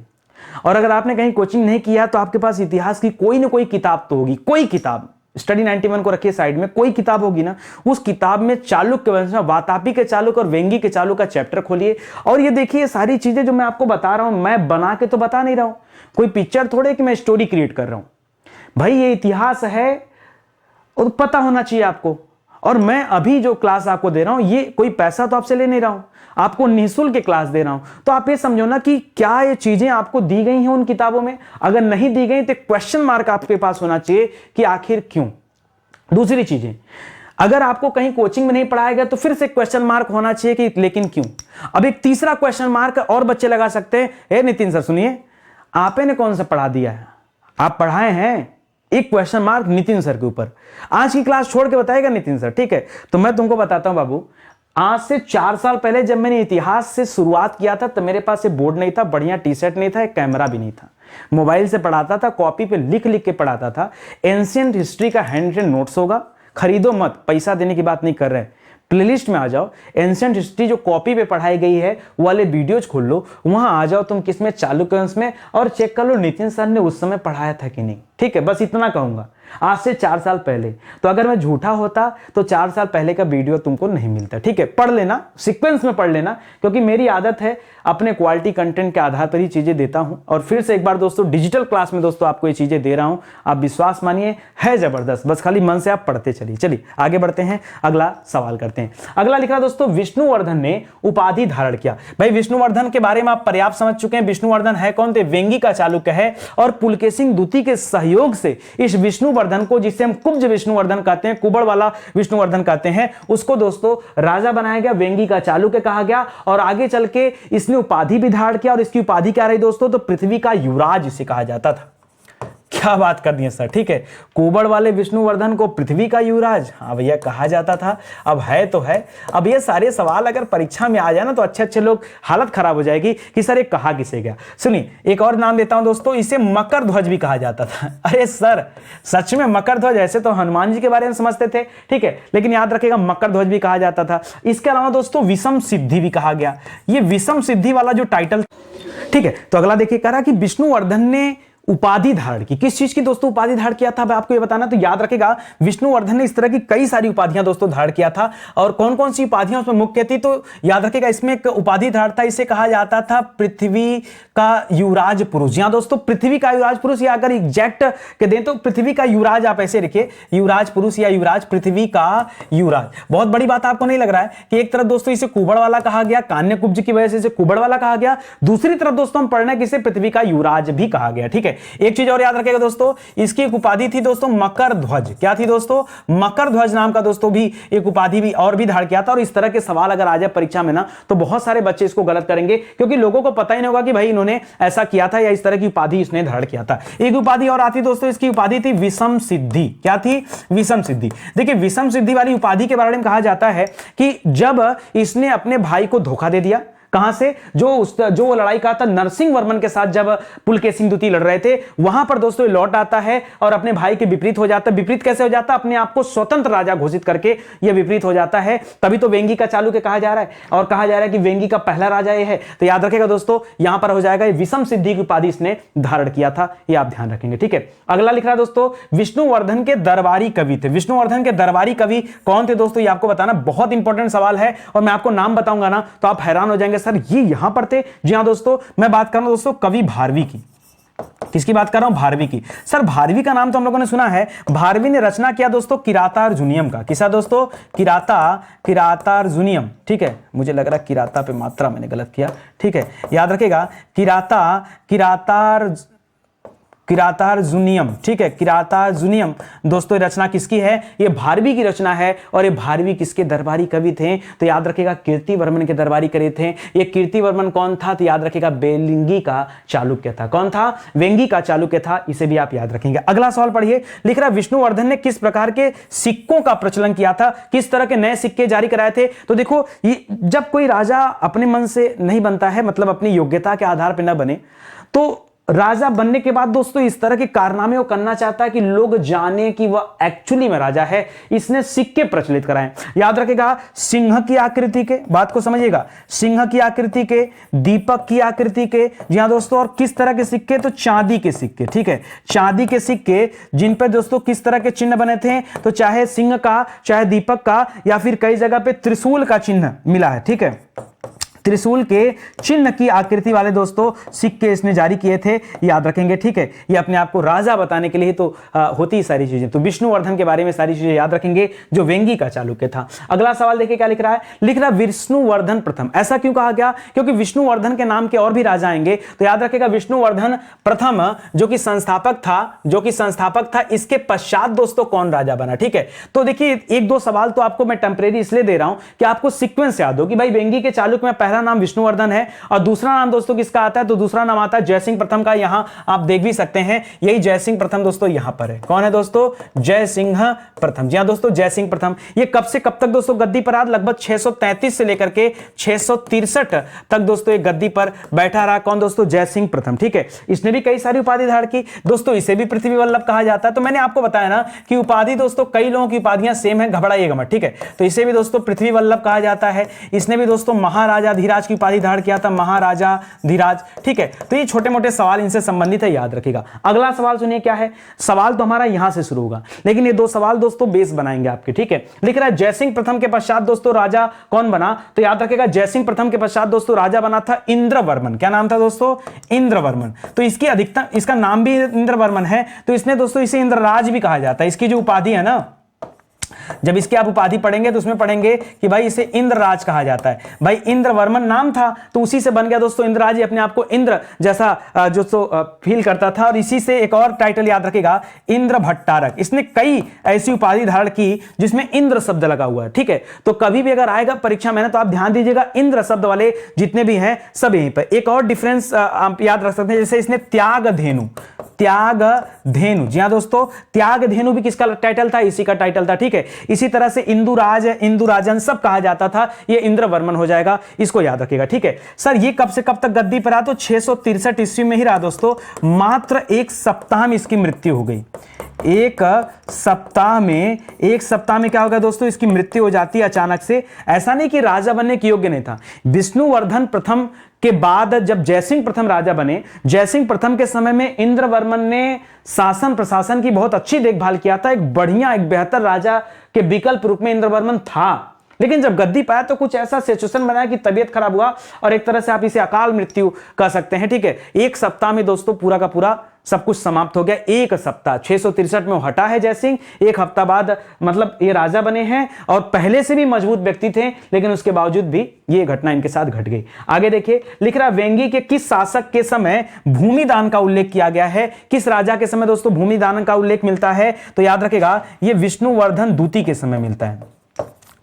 और अगर आपने कहीं कोचिंग नहीं किया तो आपके पास इतिहास की कोई ना कोई किताब तो होगी, कोई किताब। स्टडी 91 को रखिए साइड में, कोई किताब होगी ना, उस किताब में चालुक्य वंश में वातापी के चालुक्य और वेंगी के चालुक्य का चैप्टर खोलिए, और ये देखिए सारी चीजें जो मैं आपको बता रहा हूं, मैं बना के तो बता नहीं रहा हूं, कोई पिक्चर थोड़े कि मैं स्टोरी क्रिएट कर रहा हूं। भाई ये इतिहास है और पता होना चाहिए आपको। और मैं अभी जो क्लास आपको दे रहा हूं ये कोई पैसा तो आपसे ले नहीं रहा हूं, आपको निःशुल्क क्लास दे रहा हूं। तो आप ये समझो ना कि क्या ये चीजें आपको दी गई हैं उन किताबों में? अगर नहीं दी गई तो क्वेश्चन मार्क आपके पास होना चाहिए कि आखिर क्यों। दूसरी चीजें, अगर आपको कहीं कोचिंग में नहीं पढ़ाया गया तो फिर से क्वेश्चन मार्क होना चाहिए कि लेकिन क्यों। अब एक तीसरा क्वेश्चन मार्क और बच्चे लगा सकते हैं, ए नितिन सर सुनिए, आपने कौन सा पढ़ा दिया है, आप पढ़ाए हैं? एक क्वेश्चन मार्क नितिन सर के ऊपर। आज की क्लास छोड़ के बताएगा नितिन सर, ठीक है? तो मैं तुमको बताता हूं बाबू, आज से 4 साल पहले जब मैंने इतिहास से शुरुआत किया था तो मेरे पास ये बोर्ड नहीं था, बढ़िया टी शर्ट नहीं था, एक कैमरा भी नहीं था, मोबाइल से पढ़ाता था, कॉपी पे लिख लिख के पढ़ाता था। एंशिएंट हिस्ट्री का हैंड रिटन नोट्स होगा, खरीदो मत, पैसा देने की बात नहीं कर रहे, प्लेलिस्ट में आ जाओ, एंशिएंट हिस्ट्री जो कॉपी पे पढ़ाई गई है वो वाले वीडियोज खोल लो, वहां आ जाओ तुम किसमें, चालुक्यवंश में, और चेक कर लो नितिन सर ने उस समय पढ़ाया था कि नहीं। ठीक है, बस इतना कहूंगा। आज से 4 साल पहले, तो अगर मैं झूठा होता तो 4 साल पहले का वीडियो तुमको नहीं मिलता। ठीक है, पढ़ लेना, सीक्वेंस में पढ़ लेना, क्योंकि मेरी आदत है अपने क्वालिटी कंटेंट के आधार पर ही चीजें देता हूं। और फिर से एक बार दोस्तों, डिजिटल क्लास में दोस्तों आपको ये चीजें दे रहा हूं, आप विश्वास मानिए, है जबरदस्त, बस खाली मन से आप पढ़ते चलिए। चलिए आगे बढ़ते हैं, अगला सवाल करते हैं। अगला लिखा दोस्तों, विष्णुवर्धन ने उपाधि धारण किया। भाई विष्णुवर्धन के बारे में आप पर्याप्त समझ चुके हैं। विष्णुवर्धन है कौन थे? वेंगी का चालुक्य है, और पुलकेशिन द्वितीय के सहयोग से इस विष्णुवर्धन को, जिसे हम कुब्ज विष्णुवर्धन कहते हैं, कुबड़ वाला विष्णुवर्धन कहते हैं, उसको दोस्तों राजा बनाया गया, वेंगी का चालुक्य कहा गया। और आगे चल के इसने उपाधि भी धारण किया, और इसकी उपाधि क्या रही दोस्तों? तो पृथ्वी का युवराज इसे कहा जाता था। क्या बात कर दी है सर, ठीक है, कुबड़ वाले विष्णुवर्धन को पृथ्वी का युवराज, हाँ भैया कहा जाता था। अब है तो है। अब ये सारे सवाल अगर परीक्षा में आ जाए ना तो अच्छे अच्छे लोग हालत खराब हो जाएगी कि सर ये कहा किसे गया। सुनिए एक और नाम देता हूं दोस्तों, इसे मकर ध्वज भी कहा जाता था। अरे सर सच में मकर ध्वज, ऐसे तो हनुमान जी के बारे में समझते थे, ठीक है, लेकिन याद रखेगा मकर ध्वज भी कहा जाता था। इसके अलावा दोस्तों विषम सिद्धि भी कहा गया। ये विषम सिद्धि वाला जो टाइटल, ठीक है, तो अगला देखिए, कह रहा कि विष्णुवर्धन ने उपाधि धारण की। किस चीज की दोस्तों उपाधि धारण किया था, आपको ये बताना। तो याद रखेगा विष्णुवर्धन ने इस तरह की कई सारी उपाधियां दोस्तों धारण किया था। और कौन कौन सी उपाधियां उसमें मुख्य थी, तो याद रखेगा इसमें एक उपाधि धारण था, इसे कहा जाता था पृथ्वी का युवराज पुरुष। यहां दोस्तों पृथ्वी का युवराज पुरुष, या अगर एग्जैक्ट के दें तो पृथ्वी का युवराज, आप ऐसे लिखिए युवराज पुरुष या युवराज, पृथ्वी का युवराज। बहुत बड़ी बात आपको नहीं लग रहा है कि एक तरफ दोस्तों इसे कुबड़ वाला कहा गया, कान्य कुब्ज की वजह से इसे कुबड़ वाला कहा गया, दूसरी तरफ दोस्तों हम पढ़ना कि इसे पृथ्वी का युवराज भी कहा गया। ठीक है, एक चीज और याद रखेगा दोस्तों, इसकी एक उपाधि थी दोस्तों मकर ध्वज। क्या थी दोस्तों? मकर ध्वज नाम का दोस्तों भी एक उपाधि भी और भी धारण किया था। और इस तरह के सवाल अगर आ जाए परीक्षा में ना तो बहुत सारे बच्चे इसको गलत करेंगे, क्योंकि लोगों को पता ही नहीं होगा कि भाई इन्होंने ऐसा किया था या इस तरह की उपाधि इसने धारण किया था। एक उपाधि और आती दोस्तों, इसकी उपाधि थी विषम सिद्धि। क्या थी? विषम सिद्धि। देखिए विषम सिद्धि वाली उपाधि के बारे में कहा जाता है कि जब इसने अपने भाई को धोखा दे दिया, कहां से? जो वो लड़ाई कहा था नरसिंह वर्मन के साथ, जब पुलकेशिन द्वितीय लड़ रहे थे, वहां पर दोस्तों ये लौट आता है और अपने भाई के विपरीत हो जाता है। विपरीत कैसे हो जाता है? अपने आप को स्वतंत्र राजा घोषित करके ये विपरीत हो जाता है। तभी तो वेंगी का चालुक्य कहा जा रहा है, और कहा जा रहा है कि वेंगी का पहला राजा ये है। तो याद रखेगा दोस्तों, यहां पर हो जाएगा विषम सिद्धि की उपाधि इसने धारण किया था, ये आप ध्यान रखेंगे। ठीक है, अगला लिख रहा है दोस्तों, विष्णुवर्धन के दरबारी कवि थे। विष्णुवर्धन के दरबारी कवि कौन थे दोस्तों? ये आपको बताना बहुत इंपॉर्टेंट सवाल है, और मैं आपको नाम बताऊंगा ना तो आप हैरान हो जाएंगे, सर ये यहां पर थे। जी हां दोस्तों, मैं बात कर रहा हूं दोस्तों कवि भारवी की। किसकी बात कर रहा हूं? भारवी की। सर भारवी का नाम तो हम लोगों ने सुना है। भारवी ने रचना किया दोस्तों किरातार्जुनियम का। किसा दोस्तों? किरातार्जुनियम। ठीक है, मुझे लग रहा है किराता पे मात्रा मैंने गलत किया। ठीक है, याद रखेगा किरातार्जुनियम। ठीक है, किरातार्जुनियम दोस्तों रचना किसकी है? ये भारवी की रचना है। और ये भारवी किसके दरबारी कवि थे? तो याद रखेगा कीर्तिवर्मन के दरबारी कवि थे। ये कीर्तिवर्मन कौन था? तो याद रखेगा वेंगी का चालुक्य था। कौन था? वेंगी का चालुक्य था। इसे भी आप याद रखेंगे। अगला सवाल पढ़िए, लिख रहा विष्णुवर्धन ने किस प्रकार के सिक्कों का प्रचलन किया था? किस तरह के नए सिक्के जारी कराए थे? तो देखो, ये जब कोई राजा अपने मन से नहीं बनता है, मतलब अपनी योग्यता के आधार पर न बने, तो राजा बनने के बाद दोस्तों इस तरह के कारनामे वो करना चाहता है कि लोग जाने कि वह एक्चुअली में राजा है। इसने सिक्के प्रचलित कराए। याद रखेगा सिंह की आकृति के, बात को समझिएगा, सिंह की आकृति के, दीपक की आकृति के। जी हां दोस्तों, और किस तरह के सिक्के? तो चांदी के सिक्के। ठीक है, चांदी के सिक्के, जिन पर दोस्तों किस तरह के चिन्ह बने थे? तो चाहे सिंह का, चाहे दीपक का, या फिर कई जगह पे त्रिशूल का चिन्ह मिला है। ठीक है, त्रिशूल के चिन्ह की आकृति वाले दोस्तों सिक्के इसने जारी किए थे, याद रखेंगे। ठीक है, ये अपने आप को राजा बताने के लिए तो होती सारी चीजें। तो विष्णुवर्धन के बारे में सारी चीजें याद रखेंगे, जो वेंगी का चालुक्य था। अगला सवाल देखिए क्या लिख रहा है, लिख रहा विष्णुवर्धन प्रथम। ऐसा क्यों कहा गया? क्योंकि विष्णुवर्धन के नाम के और भी राजा आएंगे, तो याद रखेगा विष्णुवर्धन प्रथम जो कि संस्थापक था, इसके पश्चात दोस्तों कौन राजा बना। ठीक है, तो देखिए एक दो सवाल तो आपको मैं टेंपरेरी इसलिए दे रहा हूं कि आपको सीक्वेंस याद हो कि भाई वेंगी के चालुक्य में पहला नाम विष्णुवर्धन है और दूसरा नाम दोस्तों किसका आता है, तो दूसरा नाम आता है जयसिंह प्रथम का। यहां आप देख भी सकते हैं, यही जयसिंह प्रथम दोस्तों यहां पर है। कौन है दोस्तों? जयसिंह प्रथम। जी हां दोस्तों, जयसिंह प्रथम। ये कब से कब तक दोस्तों गद्दी पर आज? लगभग 633 से लेकर के 663 तक दोस्तों एक गद्दी पर बैठा रहा। कौन दोस्तों? जयसिंह प्रथम। ठीक है, इसने भी कई सारी उपाधि धारण की दोस्तों, इसे भी पृथ्वी वल्लभ कहा जाता है। तो मैंने आपको बताया ना कि उपाधि दोस्तों कई लोगों की उपाधियां सेम है, घबराइएगा मत। ठीक है, तो इसे भी दोस्तों पृथ्वी वल्लभ कहा जाता है। इसने भी दोस्तों महाराजा धीराज की उपाधि धारण किया था, महाराजा धीराज। ठीक है, तो ये छोटे मोटे सवाल इनसे संबंधित है, याद रखिएगा। अगला सवाल सुनिए क्या है, सवाल तो हमारा यहां से शुरू होगा, लेकिन ये दो सवाल दोस्तों बेस बनाएंगे आपके। ठीक है, लिख रहा है जयसिंह प्रथम के पश्चात दोस्तों राजा कौन बना, तो याद रखिएगा जयसिंह प्रथम के पश्चात दोस्तों राजा बना था इंद्रवर्मन। क्या नाम था दोस्तों? इंद्रवर्मन। तो इसकी अधिकतम, इसका नाम भी इंद्रवर्मन है, तो इसने दोस्तों इसे इंद्रराज भी कहा जाता है। इसकी जो उपाधि है ना, जब इसकी आप उपाधि पढ़ेंगे तो उसमें पढ़ेंगे कि भाई इसे इंद्रराज कहा जाता है। भाई इंद्रवर्मन नाम था तो उसी से बन गया दोस्तों इंद्रराज। ही अपने आप को इंद्र जैसा जो फील करता था, और इसी से एक और टाइटल याद रखेगा, इंद्र भट्टारक। इसने कई ऐसी उपाधि धारण की जिसमें इंद्र शब्द लगा हुआ है। ठीक है, तो कभी भी अगर आएगा परीक्षा में ना, तो आप ध्यान दीजिएगा इंद्र शब्द वाले जितने भी हैं सब यहीं पर। एक और डिफरेंस आप याद रख सकते हैं, जैसे इसने त्याग धेनु। जी हां दोस्तों, त्याग धेनु भी किसका टाइटल था? इसी का टाइटल था। ठीक है, इसी तरह से इंदुराज, इंदुराजन सब कहा जाता था, ये इंद्रवर्मन हो जाएगा, इसको याद रखिएगा। ठीक है सर, ये कब से कब तक गद्दी पर आया? तो 663 ईस्वी में ही रहा दोस्तों। मात्र एक सप्ताह में इसकी मृत्यु हो गई। एक सप्ताह में क्या होगा दोस्तों? इसकी मृत्यु हो जाती है अचानक से। ऐसा नहीं कि राजा बनने के योग्य नहीं था। विष्णुवर्धन प्रथम के बाद जब जयसिंह प्रथम राजा बने, जयसिंह प्रथम के समय में इंद्रवर्मन ने शासन प्रशासन की बहुत अच्छी देखभाल किया था। एक बढ़िया, एक बेहतर राजा के विकल्प रूप में इंद्रवर्मन था। लेकिन जब गद्दी पाया तो कुछ ऐसा सिचुएशन बनाया कि तबीयत खराब हुआ, और एक तरह से आप इसे अकाल मृत्यु कह सकते हैं। ठीक है, एक सप्ताह में दोस्तों पूरा का पूरा सब कुछ समाप्त हो गया। एक सप्ताह, 663 में वो हटा है जयसिंह, एक हफ्ता बाद मतलब ये राजा बने हैं, और पहले से भी मजबूत व्यक्ति थे, लेकिन उसके बावजूद भी ये घटना इनके साथ घट गई। आगे देखिए, लिख रहा वेंगी के किस शासक के समय भूमिदान का उल्लेख किया गया है? किस राजा के समय दोस्तों भूमिदान का उल्लेख मिलता है? तो याद रखेगा ये विष्णुवर्धन द्वितीय के समय मिलता है।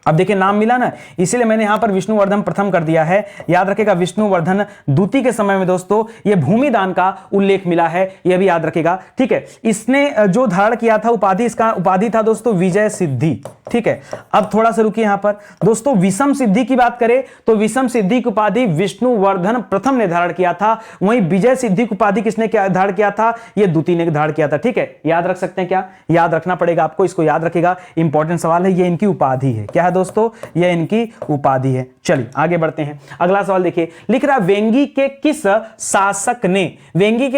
अब देखिए नाम मिला ना, इसीलिए मैंने यहां पर विष्णुवर्धन प्रथम कर दिया है। याद रखेगा विष्णुवर्धन द्वितीय के समय में दोस्तों ये भूमिदान का उल्लेख मिला है, यह भी याद रखेगा। ठीक है, इसने जो धारण किया था उपाधि, इसका उपाधि था दोस्तों विजय सिद्धि। ठीक है, अब थोड़ा सा रुकिए यहां पर दोस्तों। विषम सिद्धि की बात करें तो विषम सिद्धि की उपाधि विष्णुवर्धन प्रथम ने धारण किया था। वहीं विजय सिद्धि की उपाधि किसने धारण किया था? ये द्वितीय ने धारण किया था। ठीक है, याद रख सकते हैं क्या? याद रखना पड़ेगा आपको, इसको याद रखेगा, इंपॉर्टेंट सवाल है। ये इनकी उपाधि है। क्या है दोस्तों? यह इनकी उपाधि है। चलिए आगे बढ़ते हैं। अगला सवाल देखिए, लिख रहा वेंगी के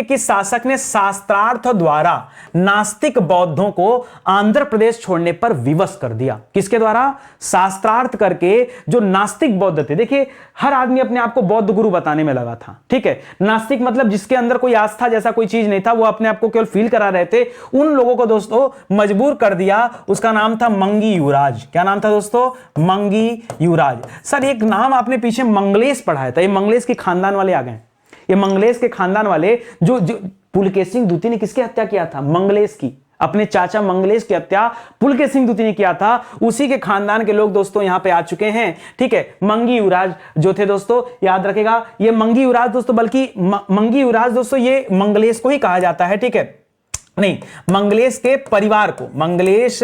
किस शासक ने शास्त्रार्थ द्वारा नास्तिक बौद्धों को आंध्र प्रदेश छोड़ने पर विवश कर दिया? किसके द्वारा? शास्त्रार्थ करके जो नास्तिक बौद्ध थे। देखिए हर आदमी अपने आप को बौद्ध गुरु बताने में लगा था। ठीक है, नास्तिक मतलब जिसके अंदर कोई आस्था जैसा कोई चीज नहीं था, वो अपने आप को केवल फील करा रहे थे। उन लोगों को दोस्तों मजबूर कर दिया, उसका नाम था मंगी युवराज। क्या नाम था दोस्तों? मंगी युवराज। सर एक नाम आपने पीछे मंगलेश पढ़ाया था, ये मंगलेश के खानदान वाले आ गए। ये मंगलेश के खानदान वाले जो पुलकेशिन द्वितीय ने किसकी हत्या किया था? मंगलेश की। अपने चाचा मंगलेश की हत्या पुलकेशिन द्वितीय ने किया था। उसी के खानदान के लोग दोस्तों यहां पे आ चुके हैं। ठीक है, मंगी युवराज जो थे दोस्तों, याद रखेगा ये मंगी युवराज दोस्तों, बल्कि मंगी युवराज दोस्तों ये मंगलेश को ही कहा जाता है। ठीक है, नहीं मंगलेश के परिवार को, मंगलेश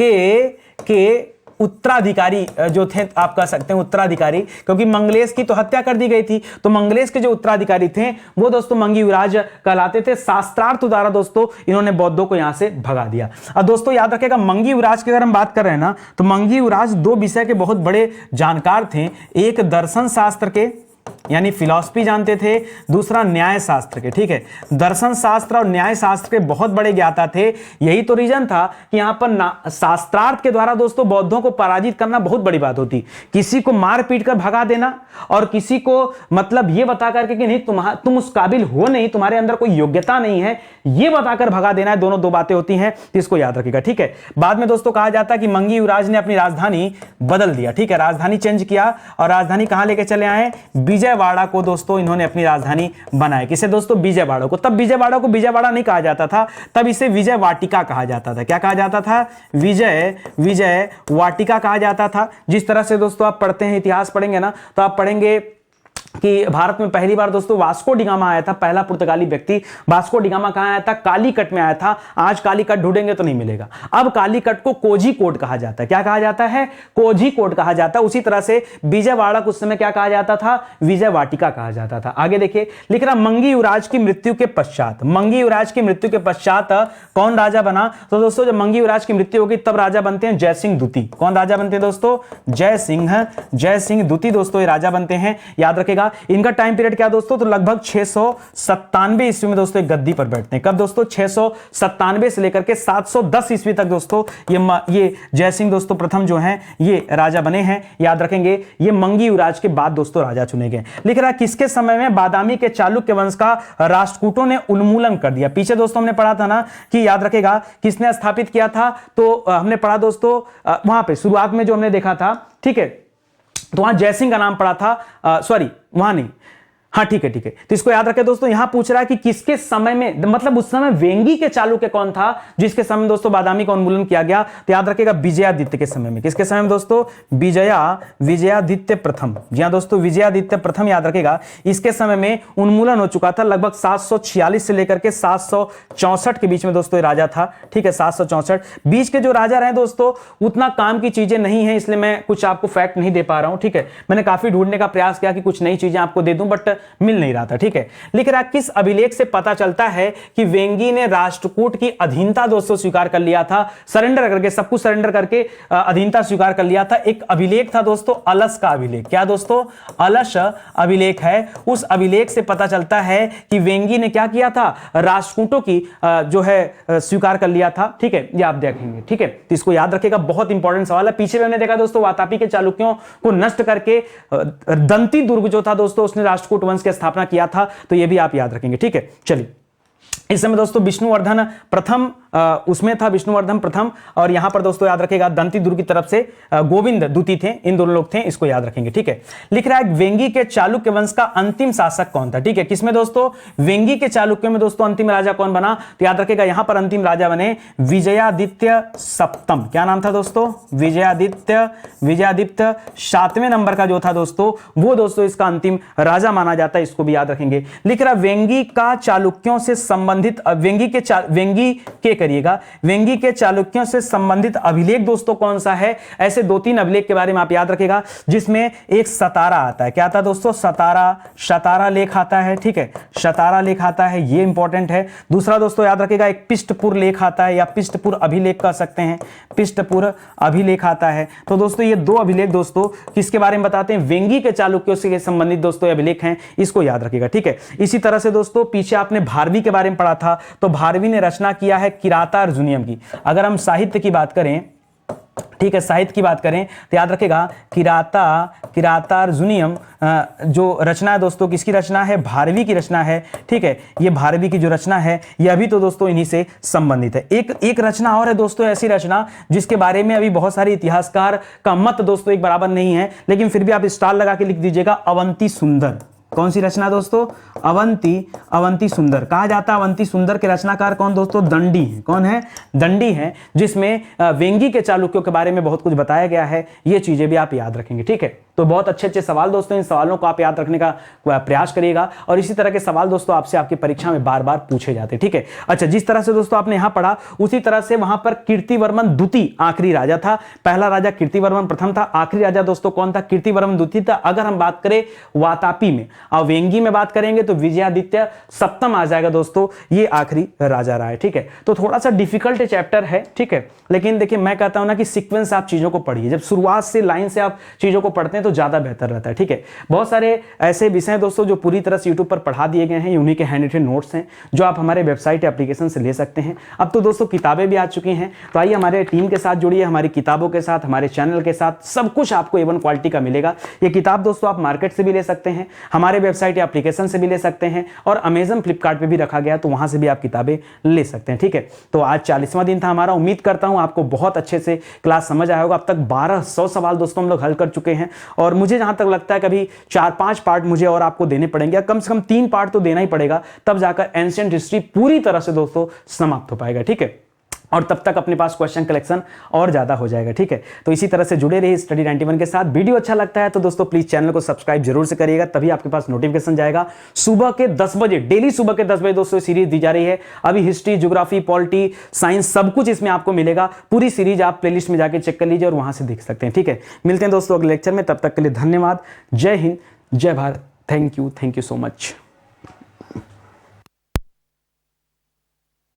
के उत्तराधिकारी जो थे आप कह सकते हैं उत्तराधिकारी, क्योंकि मंगलेश की तो हत्या कर दी गई थी, तो मंगलेश के जो उत्तराधिकारी थे वो दोस्तों मंगी युवराज कहलाते थे। शास्त्रार्थ द्वारा दोस्तों इन्होंने बौद्धों को यहां से भगा दिया। अब दोस्तों याद रखेगा मंगी युवराज की अगर हम बात कर रहे हैं ना, तो मंगी युवराज दो विषय के बहुत बड़े जानकार थे। एक दर्शन शास्त्र के, यानी फिलॉसफी जानते थे, दूसरा न्याय शास्त्र के, ठीक है, दर्शन शास्त्र और न्याय शास्त्र के बहुत बड़े ज्ञाता थे। यही तो रीजन था कि यहां पर शास्त्रार्थ के द्वारा दोस्तों बौद्धों को पराजित करना बहुत बड़ी बात होती। किसी को मार पीट कर भगा देना और किसी को मतलब यह बता करके कि नहीं तुम उस काबिल हो नहीं, तुम्हारे अंदर कोई योग्यता नहीं है, यह बताकर भगा देना है, दोनों दो बातें होती हैं, इसको याद रखिएगा, ठीक है। बाद में दोस्तों कहा जाता है कि मंगी युवराज ने अपनी राजधानी बदल दिया, ठीक है, राजधानी चेंज किया और राजधानी कहां लेके चले आए, विजयवाड़ा को दोस्तों इन्होंने अपनी राजधानी बनाया। किसे दोस्तों, विजयवाड़ा को। तब विजयवाड़ा को विजयवाड़ा नहीं कहा जाता था, तब इसे विजय वाटिका कहा जाता था। क्या कहा जाता था, विजय वाटिका कहा जाता था। जिस तरह से दोस्तों आप पढ़ते हैं, इतिहास पढ़ेंगे ना, तो आप पढ़ेंगे कि भारत में पहली बार दोस्तों वास्को डिगामा आया था, पहला पुर्तगाली व्यक्ति। वास्को डिगामा कहां आया था, कालीकट में आया था। आज कालीकट ढूंढेंगे तो नहीं मिलेगा। अब कालीकट को कोझिकोड कहा जाता है। क्या कहा जाता है, कोझिकोड कहा जाता है। उसी तरह से विजयवाड़ा को उस समय क्या कहा जाता था, विजय वाटिका कहा जाता था। आगे देखिए, लिख रहा मंगी युवराज की मृत्यु के पश्चात, मंगी युवराज की मृत्यु के पश्चात कौन राजा बना, तो दोस्तों जब मंगी युवराज की मृत्यु होगी तब राजा बनते हैं जय सिंह द्वितीय। कौन राजा बनते हैं दोस्तों, जय सिंह द्वितीय दोस्तों ये राजा बनते हैं, याद रखेगा। इनका टाइम पीरियड क्या दोस्तों, तो लगभग 697 ईस्वी में दोस्तों एक गद्दी पर बैठते हैं। कब दोस्तों, 697 से लेकर के 710 ईस्वी तक दोस्तों ये जय सिंह दोस्तों प्रथम जो हैं ये राजा बने हैं, याद रखेंगे। ये मंगी युवराज के बाद दोस्तों राजा चुने गए। लिख रहा है किसके समय में बादामी के चालुक्य वंश का राष्ट्रकूटों ने उन्मूलन कर दिया। पीछे दोस्तों हमने पढ़ा था ना कि याद रखेगा किसने स्थापित किया था, तो हमने पढ़ा दोस्तों वहां पे शुरुआत में जो हमने देखा था, ठीक है, तो वहां जयसिंह का नाम पड़ा था, सॉरी वहां नहीं, हाँ ठीक है, तो इसको याद रखें दोस्तों। यहां पूछ रहा है कि किसके समय में, मतलब उस समय वेंगी के चालुक्य कौन था जिसके समय दोस्तों बादामी का उन्मूलन किया गया, तो याद रखेगा विजयादित्य के समय में। किसके समय में दोस्तों, विजयादित्य प्रथम। जी हाँ दोस्तों, विजयादित्य प्रथम याद रखेगा, इसके समय में उन्मूलन हो चुका था। लगभग 746 से लेकर के 764 के बीच में दोस्तों ये राजा था, ठीक है, 764। बीच के जो राजा रहे दोस्तों उतना काम की चीजें नहीं है, इसलिए मैं कुछ आपको फैक्ट नहीं दे पा रहा हूं, ठीक है। मैंने काफी ढूंढने का प्रयास किया कि कुछ नई चीजें आपको दे दूं, बट मिल नहीं रहा था, ठीक है। लिख रहा किस अभिलेख से पता चलता है कि वेंगी ने राष्ट्रकूट की अधीनता दोस्तों स्वीकार कर लिया था, सरेंडर करके, सब कुछ सरेंडर करके अधीनता स्वीकार कर लिया था। एक अभिलेख था दोस्तों अलस का अभिलेख। क्या दोस्तों, अलस अभिलेख है। उस अभिलेख से पता चलता है कि वेंगी ने क्या किया था, राष्ट्रकूटों की जो है स्वीकार कर लिया था, ठीक है, ये आप देखेंगे, ठीक है। तो इसको याद रखेगा, बहुत इंपॉर्टेंट सवाल है। पीछे मैंने देखा दोस्तों वातापी के चालुक्यों को नष्ट करके दंती दुर्ग जो था दोस्तों उसने राष्ट्रकूट वंश की स्थापना किया था, तो ये भी आप याद रखेंगे, ठीक है। चलिए, इस समय दोस्तों विष्णुवर्धन प्रथम उसमें था, विष्णुवर्धन प्रथम, और यहां पर दोस्तों याद रखेगा दंती दुर्ग की तरफ से गोविंद द्वितीय थे, इन दोनों लोग थे, इसको याद रखेंगे, ठीक है। लिख रहा है वेंगी के चालुक्य वंश का अंतिम शासक कौन था, ठीक है। किसमें दोस्तों, वेंगी के चालुक्य में दोस्तों अंतिम राजा कौन बना, तो याद रखेगा यहां पर अंतिम राजा बने विजयादित्य सप्तम। क्या नाम था दोस्तों, विजयादित्य 7वें नंबर का जो था दोस्तों वो दोस्तों इसका अंतिम राजा माना जाता है, इसको भी याद रखेंगे। लिख रहा वेंगी का चालुक्यों से संबंधित वेंगी के चालुक्यों से संबंधित अभिलेख दोस्तों कौन सा है। ऐसे 2-3 अभिलेख के बारे में आप याद रखेगा, जिसमें एक सतारा आता है। क्या आता है दोस्तों, शतारा लेख आता है, ठीक है, शतारा लेख आता है, ये इंपॉर्टेंट है। दूसरा दोस्तों याद रखेगा एक पिष्टपुर लेख आता है, या पिष्टपुर अभिलेख कह सकते हैं, पिष्टपुर अभिलेख आता है। तो दोस्तों ये 2 अभिलेख दोस्तों किसके बारे में बताते हैं, वेंगी के चालुक्यों से संबंधित दोस्तों अभिलेख हैं, इसको याद रखेगा, ठीक है। इसी तरह से दोस्तों पीछे आपने भारवी के बारे में पढ़ा था, तो भारवी ने रचना किया है किराता अर्जुनियम की। अगर हम साहित्य की बात करें, ठीक है, साहित्य की बात करें तो याद रखेगा किराता अर्जुनियम जो रचना है दोस्तों किसकी रचना है, भारवी की रचना है, ठीक है। ये भारवी की जो रचना है यह भी तो दोस्तों इन्हीं से संबंधित है। एक रचना और है दोस्तों, ऐसी रचना जिसके बारे में अभी बहुत सारे इतिहासकार का मत दोस्तों एक बराबर नहीं है, लेकिन फिर भी आप स्टार लगा के लिख दीजिएगा, अवंती सुंदर। कौन सी रचना दोस्तों, अवंती सुंदर। कहा जाता है अवंती सुंदर के रचनाकार कौन दोस्तों, दंडी है। कौन है, दंडी है, जिसमें वेंगी के चालुक्यों के बारे में बहुत कुछ बताया गया है। ये चीजें भी आप याद रखेंगे, ठीक है। तो बहुत अच्छे सवाल दोस्तों, इन सवालों को आप याद रखने का प्रयास करिएगा, और इसी तरह के सवाल दोस्तों आपसे आपकी परीक्षा में बार बार पूछे जाते हैं, ठीक है। अच्छा, जिस तरह से दोस्तों आपने यहां पढ़ा उसी तरह से वहां पर कीर्तिवर्मन द्वितीय आखिरी राजा था। पहला राजा कीर्तिवर्मन प्रथम था, आखिरी राजा दोस्तों कौन था, कीर्तिवर्मन द्वितीय था। अगर हम बात करें वातापी में और वेंगी में बात करेंगे तो विजयादित्य सप्तम आ जाएगा दोस्तों, ये आखिरी राजा रहा है, ठीक है। तो थोड़ा सा डिफिकल्ट चैप्टर है, ठीक है, लेकिन देखिए मैं कहता हूं ना कि सीक्वेंस आप चीजों को पढ़िए, जब शुरुआत से लाइन से आप चीजों को पढ़ते हैं तो तो ज़्यादा बेहतर रहता है। ठीक है, बहुत सारे ऐसे विषय दोस्तों जो पूरी तरह से यूट्यूब पर पढ़ा दिए गए हैं, उन्हीं के हैंड रिटन नोट्स हैं जो आप हमारे वेबसाइट एप्लीकेशन से ले सकते हैं। अब तो दोस्तों किताबें भी आ चुकी हैं, तो आइए हमारे टीम के साथ जुड़िए, हमारी किताबों के साथ, हमारे चैनल के साथ, सब कुछ आपको A1 क्वालिटी का मिलेगा। ये किताब दोस्तों आप मार्केट से भी ले सकते हैं, हमारे वेबसाइट एप्लीकेशन से भी ले सकते हैं, और अमेजन फ्लिपकार्ट पे भी रखा गया, तो वहां से भी आप किताबें ले सकते हैं। ठीक है, तो आज 40वां दिन था हमारा। उम्मीद करता हूं आपको बहुत अच्छे से क्लास समझ आया होगा। अब तक 1200 सवाल दोस्तों हम लोग हल कर चुके हैं, और मुझे जहां तक लगता है कभी 4-5 पार्ट मुझे और आपको देने पड़ेंगे, कम से कम 3 पार्ट तो देना ही पड़ेगा, तब जाकर एंशिएंट हिस्ट्री पूरी तरह से दोस्तों समाप्त हो पाएगा। ठीक है, और तब तक अपने पास क्वेश्चन कलेक्शन और ज्यादा हो जाएगा। ठीक है, तो इसी तरह से जुड़े रहिए स्टडी 91 के साथ। वीडियो अच्छा लगता है तो दोस्तों प्लीज चैनल को सब्सक्राइब जरूर से करिएगा, तभी आपके पास नोटिफिकेशन जाएगा। सुबह के 10 बजे, डेली सुबह के 10 बजे दोस्तों सीरीज दी जा रही है। अभी हिस्ट्री, ज्योग्राफी, पॉलिटी, साइंस सब कुछ इसमें आपको मिलेगा। पूरी सीरीज आप प्लेलिस्ट में जाकर चेक कर लीजिए और वहां से देख सकते हैं। ठीक है, मिलते हैं दोस्तों अगले लेक्चर में, तब तक के लिए धन्यवाद। जय हिंद, जय Bharat. Thank you so much.